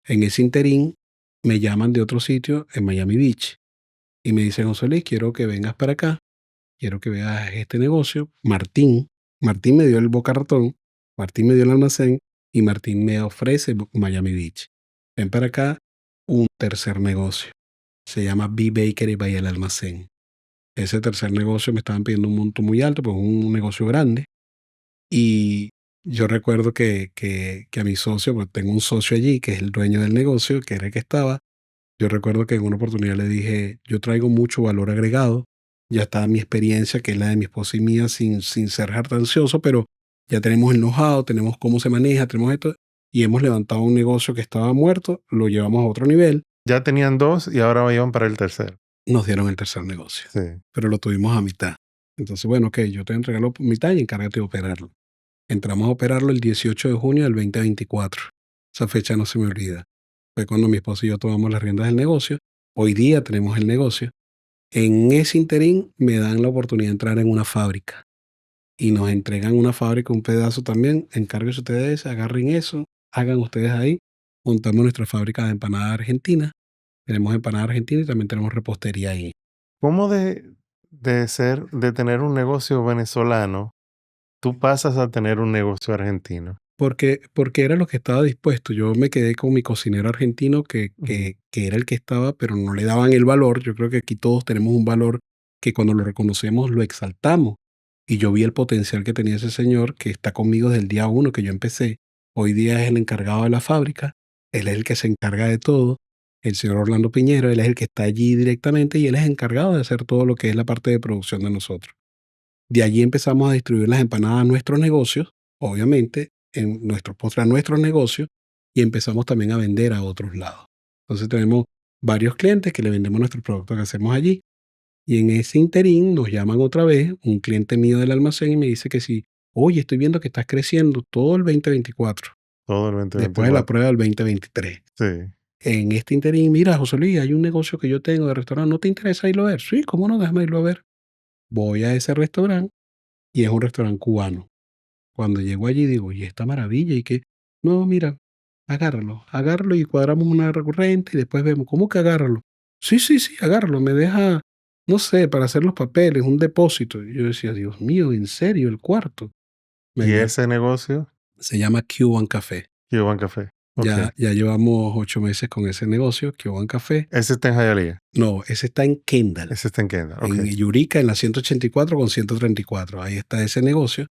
En ese interín me llaman de otro sitio en Miami Beach y me dicen, José Luis, quiero que vengas para acá, quiero que veas este negocio. Martín me dio el Boca Ratón, Martín me dio el almacén y Martín me ofrece Miami Beach. Ven para acá, un tercer negocio. Se llama B Bakery by El Almacén. Ese tercer negocio me estaban pidiendo un monto muy alto, pues un negocio grande. Y yo recuerdo que a mi socio, pues tengo un socio allí, que es el dueño del negocio, que era el que estaba. Yo recuerdo que en una oportunidad le dije, yo traigo mucho valor agregado, ya está mi experiencia, que es la de mi esposa y mía, sin ser jactancioso, pero ya tenemos el know-how, tenemos cómo se maneja, tenemos esto, y hemos levantado un negocio que estaba muerto, lo llevamos a otro nivel, Ya tenían 2 y ahora iban para el tercero. nos dieron el tercer negocio, Sí, pero lo tuvimos a mitad. Entonces, bueno, ok, yo te entrego mitad y encárgate de operarlo. Entramos a operarlo el 18 de junio del 2024. Esa fecha no se me olvida. Fue cuando mi esposo y yo tomamos las riendas del negocio. Hoy día tenemos el negocio. En ese interín me dan la oportunidad de entrar en una fábrica y nos entregan una fábrica, un pedazo también. Encárguense ustedes, agarren eso, hagan ustedes ahí. Montamos nuestra fábrica de empanadas argentina. Tenemos empanadas argentinas y también tenemos repostería ahí. ¿cómo de tener un negocio venezolano, tú pasas a tener un negocio argentino? Porque era lo que estaba dispuesto. Yo me quedé con mi cocinero argentino Ujú. que era el que estaba, pero no le daban el valor. Yo creo que aquí todos tenemos un valor que cuando lo reconocemos lo exaltamos. Y yo vi el potencial que tenía ese señor que está conmigo desde el día uno que yo empecé. Hoy día es el encargado de la fábrica, él es el que se encarga de todo. El señor Orlando Piñero, él es el que está allí directamente y él es encargado de hacer todo lo que es la parte de producción de nosotros. De allí empezamos a distribuir las empanadas a nuestros negocios, obviamente, en nuestros postres a nuestros negocios, y empezamos también a vender a otros lados. Entonces tenemos varios clientes que le vendemos nuestros productos que hacemos allí. Y en ese interín nos llaman otra vez, un cliente mío del almacén, y me dice que sí, oye, estoy viendo que estás creciendo todo el 2024, Todo el después de la 2024. prueba del 2023. Sí. En este interín, mira, José Luis, hay un negocio que yo tengo de restaurante, ¿no te interesa irlo a ver? Sí, ¿cómo no? Déjame irlo a ver. Voy a ese restaurante y es un restaurante cubano. Cuando llego allí digo: "¿Y esta maravilla? ¿Y qué?". "No, mira, agárralo, agárralo y cuadramos una recurrente y después vemos". "¿Cómo que agárralo?". "Sí, sí, sí, agárralo, me deja, no sé, para hacer los papeles, un depósito". Y yo decía: "Dios mío, ¿en serio, el cuarto?". Me ¿Y lla ese negocio? Se llama Cuban Café. Cuban Café. Okey. Ya llevamos 8 meses con ese negocio, Cuban Café. Ese está en Hialeah. No, ese está en Kendall, Ese está en Kendall. en Okey. Eureka, en la 184 con 134. Ahí está ese negocio.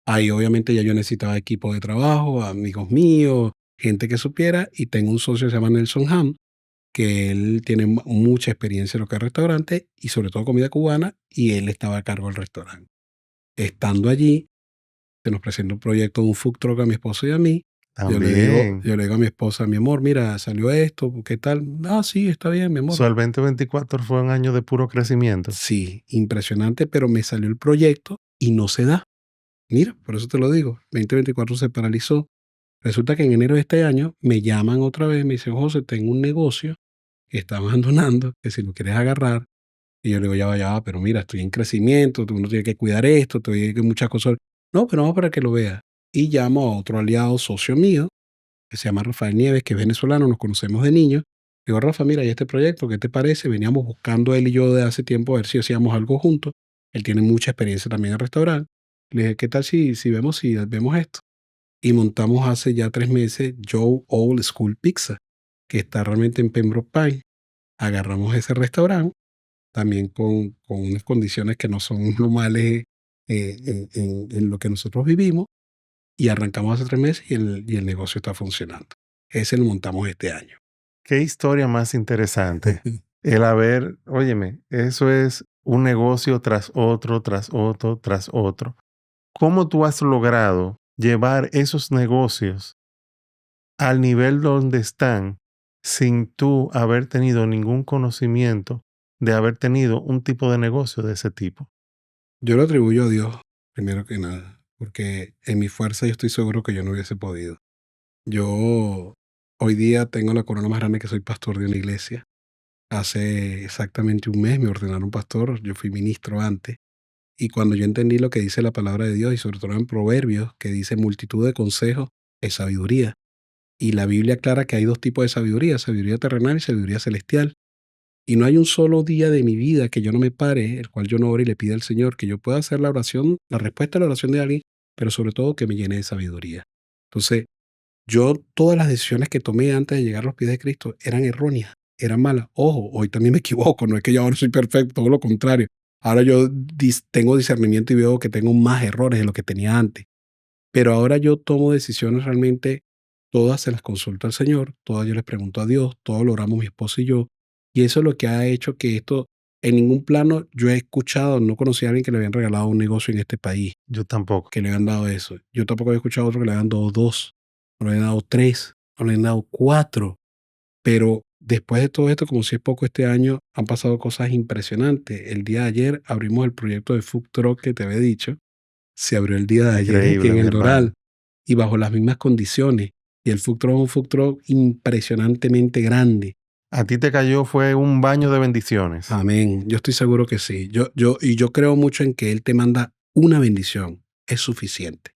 Ahí obviamente ya yo necesitaba equipo de trabajo, amigos míos, gente que supiera, y tengo un socio que se llama Nelson Ham, que él tiene mucha experiencia en lo que es restaurante y sobre todo comida cubana, y él estaba a cargo del restaurante. Estando allí, se nos presenta un proyecto de un food truck a mi esposo y a mí. También. Yo le digo a mi esposa, mi amor, mira, salió esto, ¿qué tal? Ah, sí, está bien, mi amor. So, el 2024 fue un año de puro crecimiento. Sí, impresionante, pero me salió el proyecto y no se da. Mira, por eso te lo digo, 2024 se paralizó. Resulta que en enero de este año me llaman otra vez, me dicen: "José, tengo un negocio que está abandonando, que si lo quieres agarrar". Y yo le digo: ya va, pero mira, estoy en crecimiento, uno tiene que cuidar esto, todavía hay muchas cosas". "No, pero vamos para que lo veas". Y llamo a otro aliado socio mío, que se llama Rafael Nieves, que es venezolano, nos conocemos de niños. Le digo: "Rafa, mira, hay este proyecto, ¿qué te parece?". Veníamos buscando él y yo de hace tiempo a ver si hacíamos algo juntos. Él tiene mucha experiencia también en restaurante. Le dije: "¿Qué tal si vemos esto?". Y montamos hace ya 3 meses Joe Old School Pizza, que está realmente en Pembroke Pines. Agarramos ese restaurante, también con unas condiciones que no son normales, en lo que nosotros vivimos, y arrancamos hace 3 meses y el negocio está funcionando. Ese lo montamos este año. Qué historia más interesante. El haber, óyeme, eso es un negocio tras otro, tras otro, tras otro. ¿Cómo tú has logrado llevar esos negocios al nivel donde están sin tú haber tenido ningún conocimiento de haber tenido un tipo de negocio de ese tipo? Yo lo atribuyo a Dios, primero que nada, porque en mi fuerza yo estoy seguro que yo no hubiese podido. Yo hoy día tengo la corona más grande, que soy pastor de una iglesia. Hace exactamente un mes me ordenaron pastor, yo fui ministro antes, y cuando yo entendí lo que dice la palabra de Dios, y sobre todo en Proverbios, que dice multitud de consejos es sabiduría, y la Biblia aclara que hay dos tipos de sabiduría, sabiduría terrenal y sabiduría celestial, y no hay un solo día de mi vida que yo no me pare, el cual yo no ore y le pida al Señor que yo pueda hacer la oración, la respuesta a la oración de alguien, pero sobre todo que me llene de sabiduría. Entonces, Yo todas las decisiones que tomé antes de llegar a los pies de Cristo eran erróneas, eran malas. Ojo, hoy también me equivoco, no es que yo ahora soy perfecto, todo lo contrario. Ahora yo tengo discernimiento y veo que tengo más errores de lo que tenía antes. Pero ahora yo tomo decisiones realmente, todas se las consulto al Señor, todas yo les pregunto a Dios, todo lo oramos mi esposa y yo. Y eso es lo que ha hecho que esto, en ningún plano yo he escuchado, no conocí a alguien que le habían regalado un negocio en este país, Yo tampoco. que le habían dado eso. Yo tampoco había escuchado a otro que le habían dado dos, no le habían dado tres, no le habían dado cuatro. Pero después de todo esto, como si es poco este año, han pasado cosas impresionantes. El día de ayer abrimos el proyecto de Food Truck que te había dicho. Se abrió el día de ayer aquí Increíble, en mi el hermano. Doral y bajo las mismas condiciones. Y el food truck es un food truck impresionantemente grande. A ti te cayó fue un baño de bendiciones. Amén. Yo estoy seguro que sí. Yo creo mucho en que Él te manda una bendición. Es suficiente.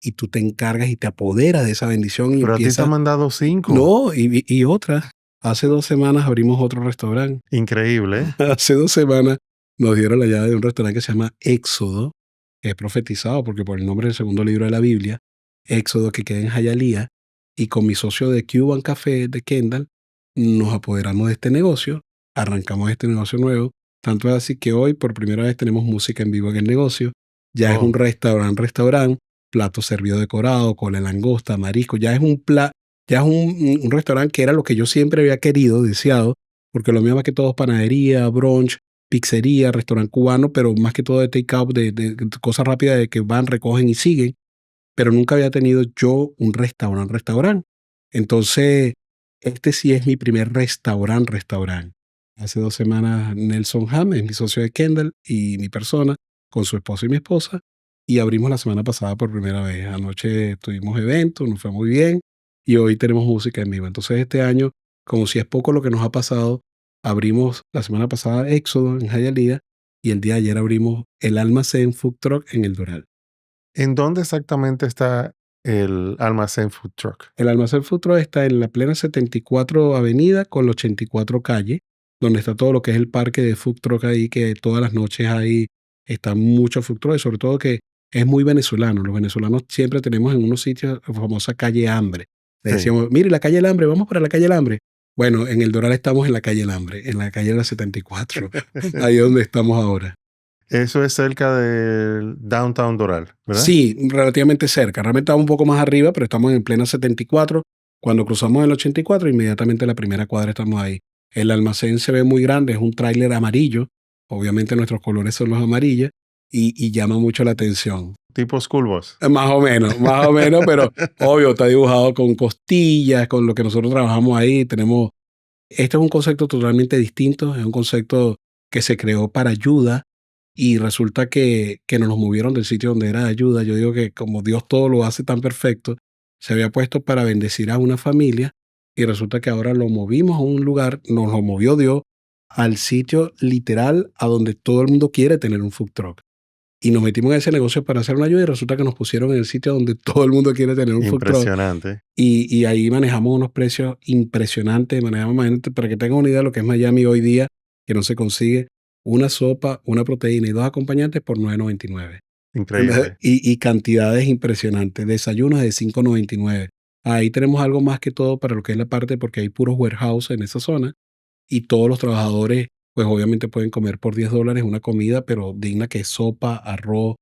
Y tú te encargas y te apoderas de esa bendición y Pero a ti te han empiezas. mandado 5. No, y otra. Hace 2 semanas abrimos otro restaurante. Increíble, ¿eh? Hace 2 semanas nos dieron la llave de un restaurante que se llama Éxodo, que es profetizado porque por el nombre del segundo libro de la Biblia, Éxodo, que queda en Hialeah, y con mi socio de Cuban Café de Kendall nos apoderamos de este negocio, arrancamos este negocio nuevo, tanto es así que hoy por primera vez tenemos música en vivo en el negocio, ya es un Oh, restaurante, plato servido decorado, con la langosta, marisco, ya es ya es un restaurante que era lo que yo siempre había querido, deseado, porque lo mío más que todo es panadería, brunch, pizzería, restaurante cubano, pero más que todo de take-out, de cosas rápidas de que van, recogen y siguen, pero nunca había tenido yo un restaurante. Entonces, este sí es mi primer restaurante. Hace 2 semanas Nelson James, mi socio de Kendall, y mi persona, con su esposo y mi esposa, y abrimos la semana pasada por primera vez. Anoche tuvimos eventos, nos fue muy bien, y hoy tenemos música en vivo. Entonces, este año, como si es poco lo que nos ha pasado, abrimos la semana pasada Éxodo en Hialeah, y el día de ayer abrimos el Almacén Food Truck en El Doral. ¿en dónde exactamente está el almacén food truck? El almacén Food Truck está en la plena 74 Avenida con la 84 Calle, donde está todo lo que es el parque de Food Truck ahí, que todas las noches ahí están muchos Food Truck, y sobre todo que es muy venezolano. Los venezolanos siempre tenemos en unos sitios la famosa calle Hambre. Le Sí. decíamos, mire, la calle del Hambre, vamos para la calle del Hambre. Bueno, en el Doral estamos en la calle del Hambre, en la calle de la 74, ahí es donde estamos ahora. Eso es cerca del Downtown Doral, ¿verdad? Sí, relativamente cerca. Realmente estamos un poco más arriba, pero estamos en plena 74. Cuando cruzamos el 84, inmediatamente la primera cuadra estamos ahí. El almacén se ve muy grande, es un tráiler amarillo. Obviamente nuestros colores son los amarillos y llama mucho la atención. Tipo school bus. Más o menos, pero obvio, está dibujado con costillas, con lo que nosotros trabajamos ahí. Este es un concepto totalmente distinto, es un concepto que se creó para ayuda y resulta que nos movieron del sitio donde era de ayuda. Yo digo que como Dios todo lo hace tan perfecto, se había puesto para bendecir a una familia y resulta que ahora lo movimos a un lugar, nos lo movió Dios al sitio literal a donde todo el mundo quiere tener un food truck. Y nos metimos en ese negocio para hacer una ayuda y resulta que nos pusieron en el sitio donde todo el mundo quiere tener un food truck. Impresionante. Y ahí manejamos unos precios impresionantes. Manejamos, imagínate, para que tengan una idea de lo que es Miami hoy día, que no se consigue una sopa, una proteína y dos acompañantes por 9.99. Increíble. Y cantidades impresionantes. Desayunos de 5.99. Ahí tenemos algo más que todo para lo que es la parte, porque hay puros warehouse en esa zona y todos los trabajadores, pues obviamente pueden comer por $10 una comida, pero digna que es sopa, arroz,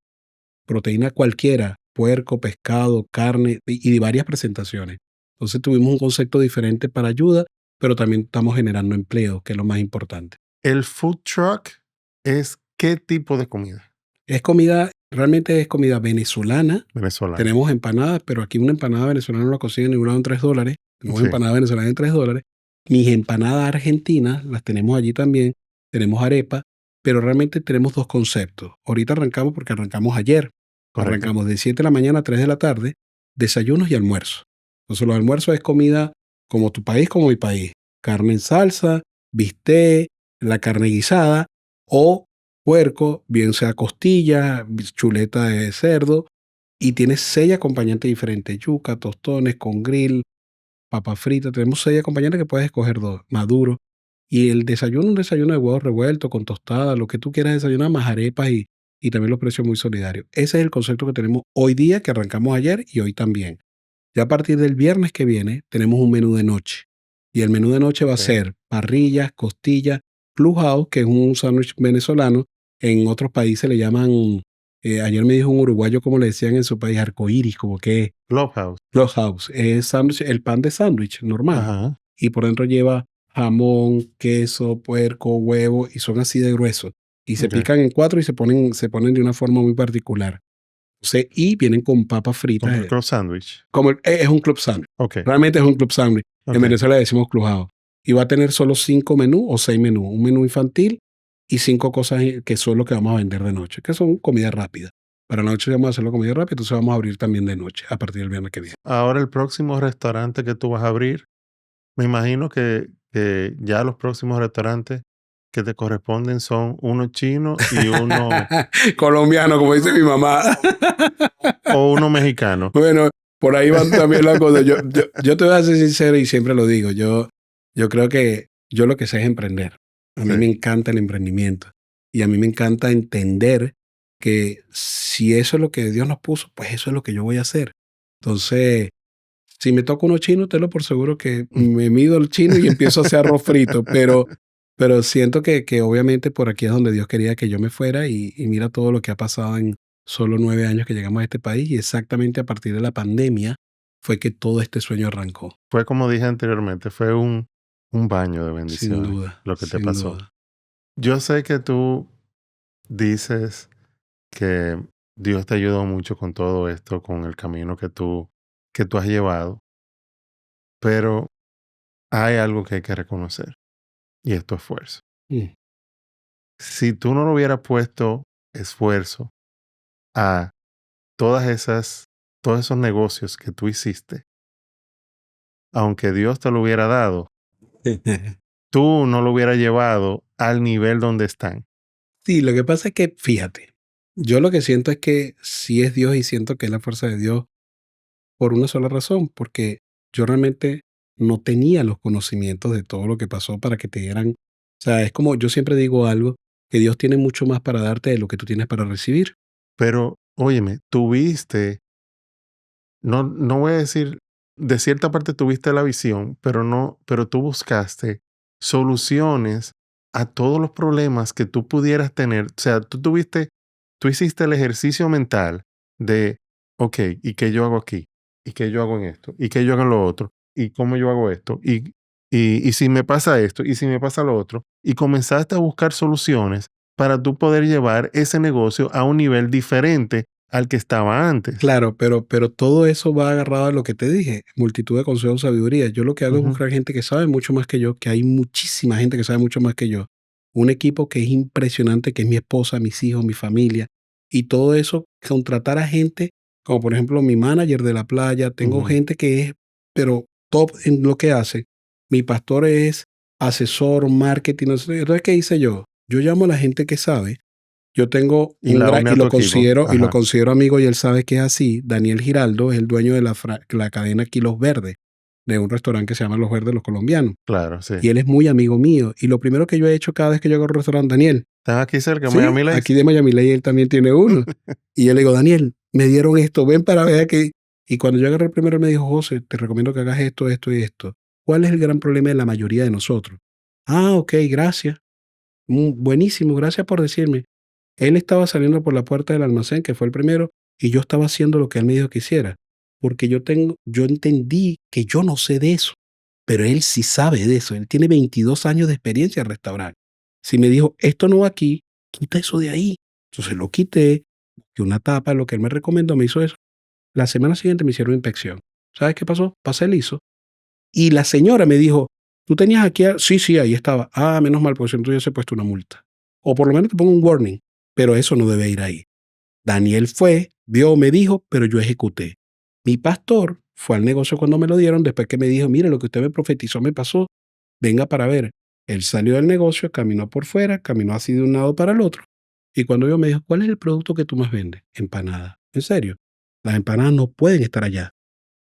proteína cualquiera, puerco, pescado, carne y de varias presentaciones. Entonces tuvimos un concepto diferente para ayuda, pero también estamos generando empleo, que es lo más importante. ¿El food truck es qué tipo de comida? Es comida, realmente es comida venezolana. Venezolana. Tenemos empanadas, pero aquí una empanada venezolana no la consiguen en ningún lado en $3. Tenemos Sí, empanadas venezolanas en $3. Mis empanadas argentinas las tenemos allí también. Tenemos arepa, pero realmente tenemos dos conceptos. Ahorita arrancamos porque arrancamos ayer. correcto. Arrancamos de 7 de la mañana a 3 de la tarde, desayunos y almuerzo. Entonces los almuerzos es comida como tu país, como mi país. Carne en salsa, bistec, la carne guisada o puerco, bien sea costilla, chuleta de cerdo, y tienes 6 acompañantes diferentes, yuca, tostones, con grill, papa frita, tenemos 6 acompañantes que puedes escoger dos, maduro. Y el desayuno, un desayuno de huevos revueltos, con tostada, lo que tú quieras desayunar, más arepas y también los precios muy solidarios. Ese es el concepto que tenemos hoy día, que arrancamos ayer y hoy también. Ya a partir del viernes que viene tenemos un menú de noche. Y el menú de noche va a okey. ser parrillas, costillas, Clubhouse, que es un sándwich venezolano. En otros países le llaman, ayer me dijo un uruguayo como le decían en su país, arcoíris, como que Clubhouse. Clubhouse. Es sándwich, el pan de sándwich normal. Ajá, Y por dentro lleva jamón, queso, puerco, huevo, y son así de gruesos. Y se okey. pican en cuatro y se ponen de una forma muy particular. Y vienen con papas fritas, Como el club sandwich. como es un club sándwich. Okey, Realmente es un club sándwich. En okey. Venezuela le decimos clubhouse. Y va a tener solo 5 menús o 6 menús. Un menú infantil y 5 cosas que son lo que vamos a vender de noche, que son comida rápida. Para la noche vamos a hacerlo comida rápida, entonces vamos a abrir también de noche a partir del viernes que viene. Ahora el próximo restaurante que tú vas a abrir, me imagino que ya los próximos restaurantes que te corresponden son uno chino y uno Colombiano, como dice mi mamá. o uno mexicano. Bueno, por ahí van también las cosas. Yo te voy a ser sincero y siempre lo digo. Yo creo que yo lo que sé es emprender. A mí Sí, me encanta el emprendimiento y a mí me encanta entender que si eso es lo que Dios nos puso, pues eso es lo que yo voy a hacer. Entonces, si me toca uno chino, te lo por seguro que me mido el chino y empiezo a hacer arroz frito, pero siento que obviamente por aquí es donde Dios quería que yo me fuera y mira todo lo que ha pasado en solo 9 años que llegamos a este país y exactamente a partir de la pandemia fue que todo este sueño arrancó. fue como dije anteriormente, fue un baño de Sin bendiciones duda, lo que te sin pasó. duda. Yo sé que tú dices que Dios te ayudó mucho con todo esto, con el camino que tú has llevado, pero hay algo que hay que reconocer y es tu esfuerzo. Mm. Si tú no le hubieras puesto esfuerzo a todas esas, todos esos negocios que tú hiciste, aunque Dios te lo hubiera dado, tú no lo hubieras llevado al nivel donde están. Sí, lo que pasa es que, fíjate, yo lo que siento es que sí es Dios y siento que es la fuerza de Dios por una sola razón, porque yo realmente no tenía los conocimientos de todo lo que pasó para que te dieran, o sea, es como yo siempre digo algo, que Dios tiene mucho más para darte de lo que tú tienes para recibir. Pero, óyeme, tuviste, no voy a decir, de cierta parte tuviste la visión, pero no, pero tú buscaste soluciones a todos los problemas que tú pudieras tener. O sea, tú hiciste el ejercicio mental de, ok, ¿y qué yo hago aquí? ¿Y qué yo hago en esto? ¿Y qué yo hago en lo otro? ¿Y cómo yo hago esto? ¿Y si me pasa esto? ¿Y si me pasa lo otro? Y comenzaste a buscar soluciones para tú poder llevar ese negocio a un nivel diferente al que estaba antes. Claro, pero todo eso va agarrado a lo que te dije, multitud de consejos, sabiduría. Yo lo que hago es Ujú. buscar gente que sabe mucho más que yo, que hay muchísima gente que sabe mucho más que yo. Un equipo que es impresionante, que es mi esposa, mis hijos, mi familia. Y todo eso, contratar a gente, como por ejemplo mi manager de la playa, tengo Ujú. gente que es, pero top en lo que hace. Mi pastor es asesor, marketing. No sé. Entonces, ¿qué hice yo? Yo llamo a la gente que sabe. Yo tengo Y la une y a tu equipo. lo Ajá, considero amigo y él sabe que es así. Daniel Giraldo es el dueño de la cadena aquí Los Verdes, de un restaurante que se llama Los Verdes Los Colombianos. claro, sí. Y él es muy amigo mío. Y lo primero que yo he hecho cada vez que yo hago un restaurante, Daniel, ¿Están aquí cerca en sí, Miami aquí Lakes? de Miami Ley él también tiene uno. Y yo le digo, Daniel, me dieron esto, ven para ver aquí. Y cuando yo agarré el primero, él me dijo, José, te recomiendo que hagas esto, esto y esto. ¿Cuál es el gran problema de la mayoría de nosotros? Ah, ok, gracias. Buenísimo, gracias por decirme. Él estaba saliendo por la puerta del almacén, que fue el primero, y yo estaba haciendo lo que él me dijo que hiciera, porque yo entendí que yo no sé de eso, pero él sí sabe de eso. Él tiene 22 años de experiencia en restaurar. Si me dijo, esto no va aquí, quita eso de ahí. Entonces lo quité, que una tapa, lo que él me recomendó, me hizo eso. La semana siguiente me hicieron inspección. ¿Sabes qué pasó? Pasé liso. Y la señora me dijo, ¿tú tenías aquí? Sí, sí, ahí estaba. Ah, menos mal, pues entonces he puesto una multa. O por lo menos te pongo un warning, pero eso no debe ir ahí. Daniel fue, vio, me dijo, pero yo ejecuté. Mi pastor fue al negocio cuando me lo dieron, después que me dijo, mire, lo que usted me profetizó me pasó, venga para ver. Él salió del negocio, caminó por fuera, caminó así de un lado para el otro. Y cuando yo me dijo, ¿cuál es el producto que tú más vendes? Empanadas. ¿En serio? Las empanadas no pueden estar allá,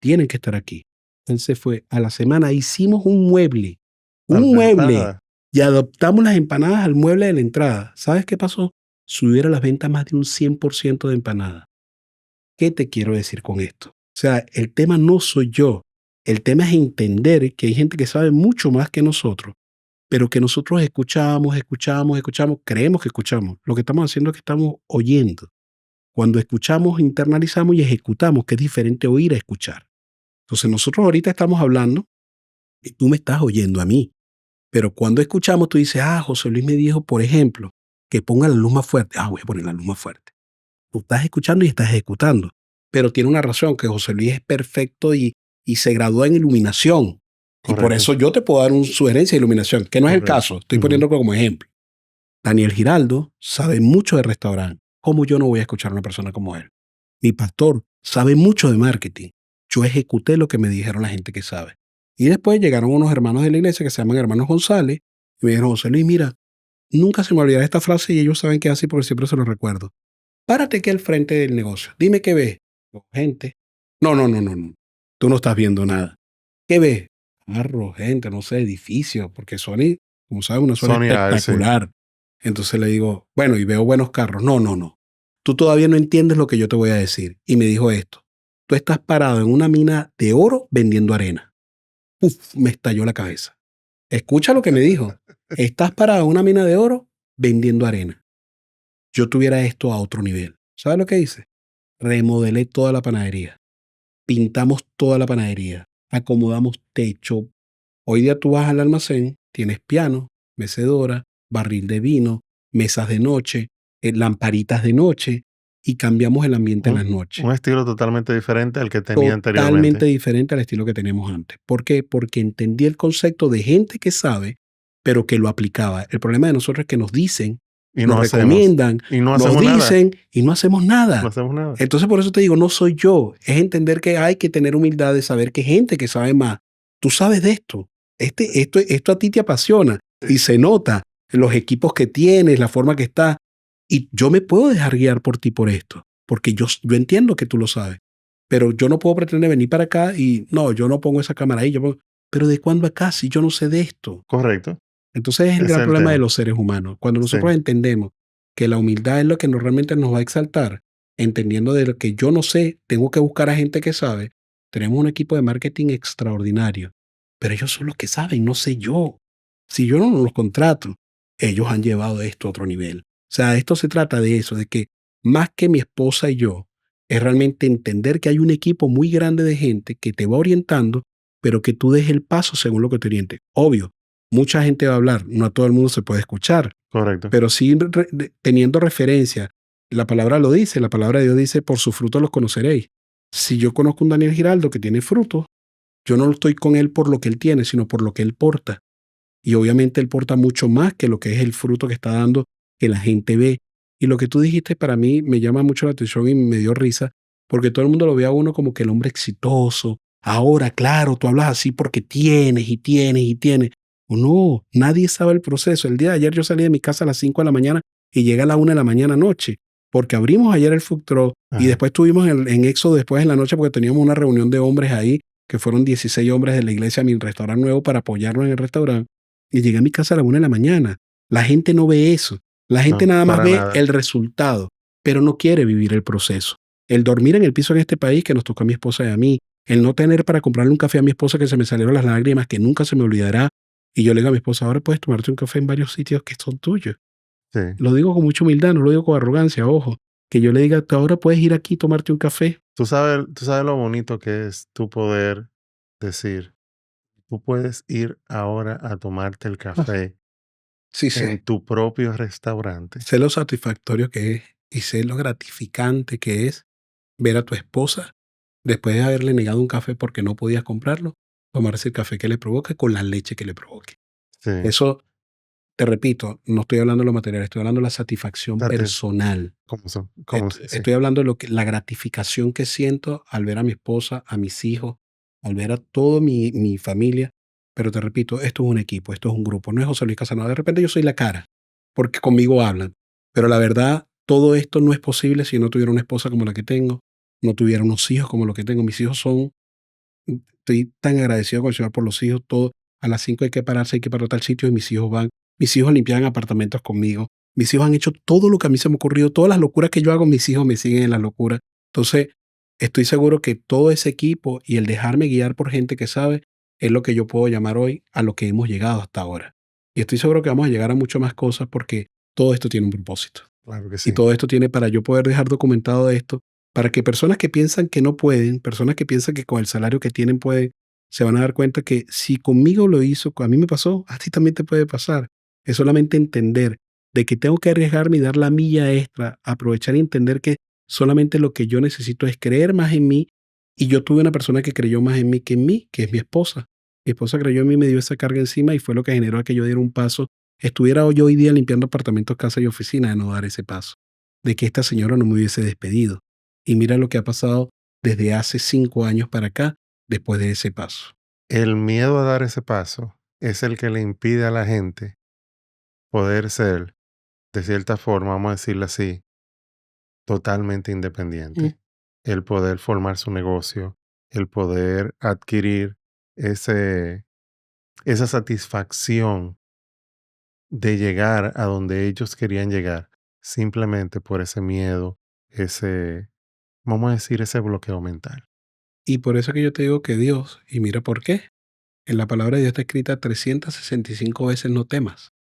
tienen que estar aquí. Él se fue. A la semana hicimos Al un de mueble, entrada. y adoptamos las empanadas al mueble de la entrada. ¿Sabes qué pasó? Subieron las ventas más de un 100% de empanadas. ¿Qué te quiero decir con esto? O sea, el tema no soy yo. El tema es entender que hay gente que sabe mucho más que nosotros, pero que nosotros escuchamos, creemos que escuchamos. Lo que estamos haciendo es que estamos oyendo. Cuando escuchamos, internalizamos y ejecutamos, que es diferente oír a escuchar. Entonces nosotros ahorita estamos hablando y tú me estás oyendo a mí. Pero cuando escuchamos, tú dices, José Luis me dijo, por ejemplo, que ponga la luz más fuerte. Voy a poner la luz más fuerte. Tú estás escuchando y estás ejecutando. Pero tiene una razón, que José Luis es perfecto y se graduó en iluminación. Y por Correcto, eso yo te puedo dar una sugerencia de iluminación, que no es el correcto. caso. Estoy poniéndolo como ejemplo. Daniel Giraldo sabe mucho de restaurante. ¿Cómo yo no voy a escuchar a una persona como él? Mi pastor sabe mucho de marketing. Yo ejecuté lo que me dijeron la gente que sabe. Y después llegaron unos hermanos de la iglesia que se llaman hermanos González y me dijeron, José Luis, mira, nunca se me olvidará esta frase y ellos saben que es así porque siempre se lo recuerdo. Párate aquí al frente del negocio. Dime qué ves. Gente. No, no, no, no, no. Tú no estás viendo nada. ¿Qué ves? Carro, gente, no sé, edificios, porque Sony, como sabes, una zona Sony A, sí, espectacular. Entonces le digo, bueno, y veo buenos carros. No, no, no. Tú todavía no entiendes lo que yo te voy a decir. Y me dijo esto. Tú estás parado en una mina de oro vendiendo arena. Uf, me estalló la cabeza. Escucha lo que me dijo. Estás parado en una mina de oro vendiendo arena. Yo tuviera esto a otro nivel. ¿Sabes lo que hice? Remodelé toda la panadería. Pintamos toda la panadería. Acomodamos techo. Hoy día tú vas al almacén, tienes piano, mecedora, barril de vino, mesas de noche, lamparitas de noche y cambiamos el ambiente en las noches. un estilo totalmente diferente al que tenía Totalmente anteriormente. diferente al estilo que teníamos antes. ¿Por qué? Porque entendí el concepto de gente que sabe, pero que lo aplicaba. El problema de nosotros es que nos dicen, Y nos no hacemos. recomiendan, Y no nos hacemos nada. dicen y no hacemos No nada. hacemos nada. Entonces por eso te digo, no soy yo. Es entender que hay que tener humildad de saber que hay gente que sabe más. Tú sabes de esto. Esto a ti te apasiona y se nota en los equipos que tienes, la forma que está. Y yo me puedo dejar guiar por ti por esto, porque yo entiendo que tú lo sabes. Pero yo no puedo pretender venir para acá y no, yo no pongo esa cámara ahí. Pero ¿de cuándo acá si yo no sé de esto? Correcto. Entonces es el Ese gran es el problema de tema. los seres humanos. Cuando Sí, nosotros entendemos que la humildad es lo que realmente nos va a exaltar, entendiendo de lo que yo no sé, tengo que buscar a gente que sabe. Tenemos un equipo de marketing extraordinario, pero ellos son los que saben, no sé yo. Si yo no los contrato, ellos han llevado esto a otro nivel. O sea, esto se trata de eso, de que más que mi esposa y yo, es realmente entender que hay un equipo muy grande de gente que te va orientando, pero que tú des el paso según lo que te oriente. Obvio, mucha gente va a hablar, no a todo el mundo se puede escuchar, correcto. pero sí teniendo referencia. La palabra lo dice, la palabra de Dios dice, por sus frutos los conoceréis. Si yo conozco a un Daniel Giraldo que tiene frutos, yo no estoy con él por lo que él tiene, sino por lo que él porta. Y obviamente él porta mucho más que lo que es el fruto que está dando, que la gente ve. Y lo que tú dijiste para mí me llama mucho la atención y me dio risa, porque todo el mundo lo ve a uno como que el hombre exitoso. Ahora, claro, tú hablas así porque tienes y tienes y tienes. O no, nadie sabe el proceso. El día de ayer yo salí de mi casa a las 5 de la mañana y llegué a la 1 de la mañana anoche, porque abrimos ayer el food truck y Ajá. después estuvimos en Éxodo después en la noche porque teníamos una reunión de hombres ahí, que fueron 16 hombres de la iglesia a mi restaurante nuevo para apoyarnos en el restaurante. Y llegué a mi casa a la 1 de la mañana. La gente no ve eso. La gente No, nada más para ve nada. el resultado, pero no quiere vivir el proceso. El dormir en el piso en este país que nos tocó a mi esposa y a mí, el no tener para comprarle un café a mi esposa que se me salieron las lágrimas, que nunca se me olvidará. Y yo le digo a mi esposa, ahora puedes tomarte un café en varios sitios que son tuyos. Sí. Lo digo con mucha humildad, no lo digo con arrogancia, ojo. Que yo le diga, tú ahora puedes ir aquí y tomarte un café. Tú sabes lo bonito que es tu poder decir, tú puedes ir ahora a tomarte el Ah, café sí en sé. tu propio restaurante. Sé lo satisfactorio que es y sé lo gratificante que es ver a tu esposa, después de haberle negado un café porque no podías comprarlo, tomarse el café que le provoque con la leche que le provoque. Sí. Eso, te repito, no estoy hablando de lo material, estoy hablando de la satisfacción Date, personal. ¿cómo son? ¿Cómo? Sí. Estoy hablando de la gratificación que siento al ver a mi esposa, a mis hijos, al ver a toda mi familia. Pero te repito, esto es un equipo, esto es un grupo, no es José Luis Casanova. De repente yo soy la cara, porque conmigo hablan. Pero la verdad, todo esto no es posible si no tuviera una esposa como la que tengo, no tuviera unos hijos como los que tengo. Mis hijos son, estoy tan agradecido con el Señor por los hijos, todo. A las 5 hay que pararse, hay que parar a tal sitio y mis hijos van. Mis hijos limpian apartamentos conmigo. Mis hijos han hecho todo lo que a mí se me ha ocurrido, todas las locuras que yo hago, mis hijos me siguen en la locura. Entonces, Estoy seguro que todo ese equipo y el dejarme guiar por gente que sabe es lo que yo puedo llamar hoy a lo que hemos llegado hasta ahora. Y estoy seguro que vamos a llegar a mucho más cosas porque todo esto tiene un propósito. Claro que Y sí. todo esto tiene para yo poder dejar documentado esto, para que personas que piensan que no pueden, personas que piensan que con el salario que tienen pueden, se van a dar cuenta que si conmigo lo hizo, a mí me pasó, a ti también te puede pasar. Es solamente entender de que tengo que arriesgarme y dar la milla extra, aprovechar y entender que solamente lo que yo necesito es creer más en mí. Y yo tuve una persona que creyó más en mí, que es mi esposa. Mi esposa creyó en mí, me dio esa carga encima y fue lo que generó a que yo diera un paso. Estuviera yo hoy día limpiando apartamentos, casas y oficinas de no dar ese paso, de que esta señora no me hubiese despedido. Y mira lo que ha pasado desde hace 5 años para acá, después de ese paso. El miedo a dar ese paso es el que le impide a la gente poder ser, de cierta forma, vamos a decirlo así, totalmente Mm. independiente. El poder formar su negocio, el poder adquirir ese, esa satisfacción de llegar a donde ellos querían llegar, simplemente por ese miedo, ese, vamos a decir, ese bloqueo mental. Y por eso que yo te digo que Dios, y mira por qué, en la palabra de Dios está escrita 365 veces no temas.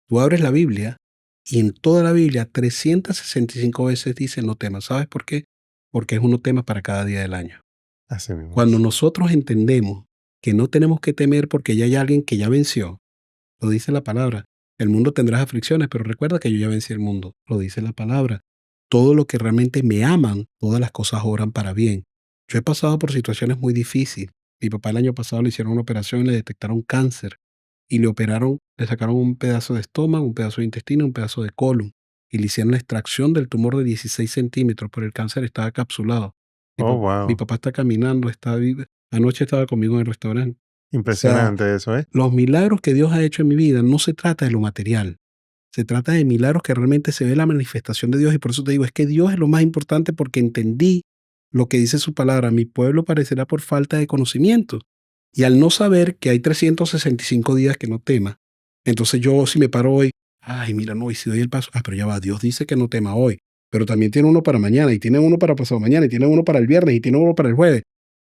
Tú abres la Biblia y en toda la Biblia 365 veces dice no temas. ¿Sabes por qué? Porque es un no temas para cada día del año. Así mismo Cuando es. nosotros entendemos que no tenemos que temer porque ya hay alguien que ya venció, lo dice la palabra. El mundo tendrá aflicciones, pero recuerda que yo ya vencí el mundo. Lo dice la palabra. Todo lo que realmente me aman, todas las cosas obran para bien. Yo he pasado por situaciones muy difíciles. Mi papá el año pasado le hicieron una operación y le detectaron cáncer. Y le operaron, le sacaron un pedazo de estómago, un pedazo de intestino, un pedazo de colon. Y le hicieron la extracción del tumor de 16 centímetros, pero el cáncer estaba capsulado. Oh, Mi wow. papá está caminando, está vivo. Anoche estaba conmigo en el restaurante. O sea, Impresionante eso, ¿eh? los milagros que Dios ha hecho en mi vida no se trata de lo material, se trata de milagros que realmente se ve la manifestación de Dios y por eso te digo, es que Dios es lo más importante porque entendí lo que dice su palabra, mi pueblo parecerá por falta de conocimiento. Y al no saber que hay 365 días que no tema, entonces yo si me paro hoy, ay, mira, no, y si doy el paso, pero ya va, Dios dice que no tema hoy, pero también tiene uno para mañana y tiene uno para pasado mañana y tiene uno para el viernes y tiene uno para el jueves.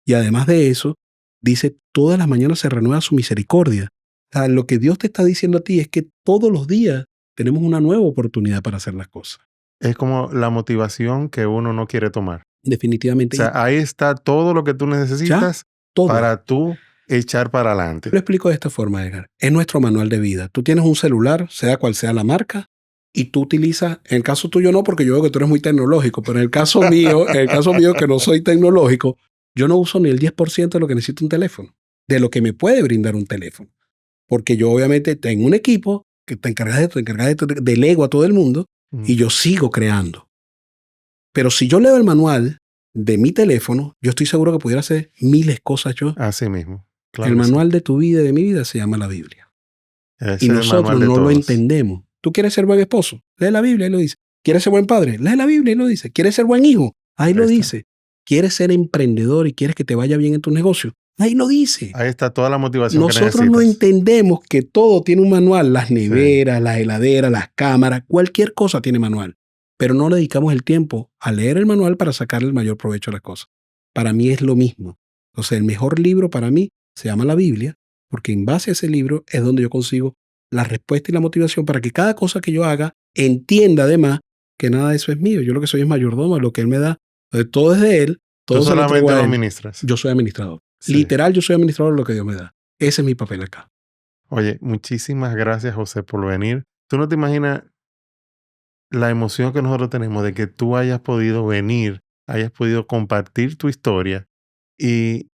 Y además de eso, dice, todas las mañanas se renueva su misericordia. O sea, lo que Dios te está diciendo a ti es que todos los días tenemos una nueva oportunidad para hacer las cosas. Es como la motivación que uno no quiere tomar. O Definitivamente. sea, Y ahí está todo lo que tú ya, necesitas todo. para tú echar para Yo adelante. lo explico de esta forma, Edgar. Es nuestro manual de vida. Tú tienes un celular, sea cual sea la marca, y tú utilizas, en el caso tuyo no, porque yo veo que tú eres muy tecnológico, pero en el caso mío que no soy tecnológico, yo no uso ni el 10% de lo que necesita un teléfono, de lo que me puede brindar un teléfono. Porque yo obviamente tengo un equipo que delego a todo el mundo y Mm, yo sigo creando. Pero si yo leo el manual de mi teléfono, yo estoy seguro que pudiera hacer miles de cosas yo. así mismo. El Claro que sí. manual de tu vida y de mi vida se llama la Biblia. Ese Y es el manual nosotros de no lo todos. entendemos. ¿Tú quieres ser buen esposo? Lee la Biblia, ahí lo dice. ¿Quieres ser buen padre? Lee la Biblia, ahí lo dice. ¿Quieres ser buen hijo? Ahí Ahí lo está. dice. ¿Quieres ser emprendedor y quieres que te vaya bien en tu negocio? Ahí lo dice. Ahí está toda la motivación que Nosotros no necesitas. entendemos que todo tiene un manual, las Sí. neveras, las heladeras, las cámaras, cualquier cosa tiene manual, pero no le dedicamos el tiempo a leer el manual para sacarle el mayor provecho a las cosas. Para mí es lo mismo. Entonces, el mejor libro para mí se llama la Biblia, porque en base a ese libro es donde yo consigo la respuesta y la motivación para que cada cosa que yo haga entienda además que nada de eso es mío. Yo lo que soy es mayordomo, lo que Él me da, todo es de Él, Tú todo se lo entrego solamente a lo Él. administras. Yo soy administrador. Sí. Literal, yo soy administrador de lo que Dios me da. Ese es mi papel acá. Oye, muchísimas gracias, José, por venir. Tú no te imaginas la emoción que nosotros tenemos de que tú hayas podido venir, hayas podido compartir tu historia y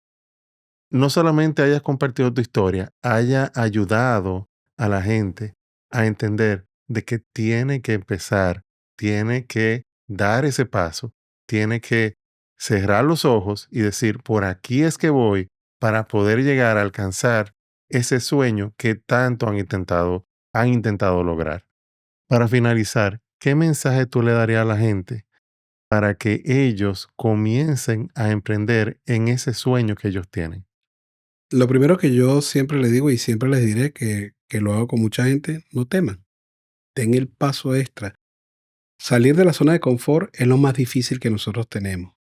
no solamente hayas compartido tu historia, haya ayudado a la gente a entender de que tiene que empezar, tiene que dar ese paso, tiene que cerrar los ojos y decir, por aquí es que voy para poder llegar a alcanzar ese sueño que tanto han intentado lograr. Para finalizar, ¿qué mensaje tú le darías a la gente para que ellos comiencen a emprender en ese sueño que ellos tienen? Lo primero que yo siempre les digo y siempre les diré que lo hago con mucha gente, no teman, den el paso extra. Salir de la zona de confort es lo más difícil que nosotros tenemos.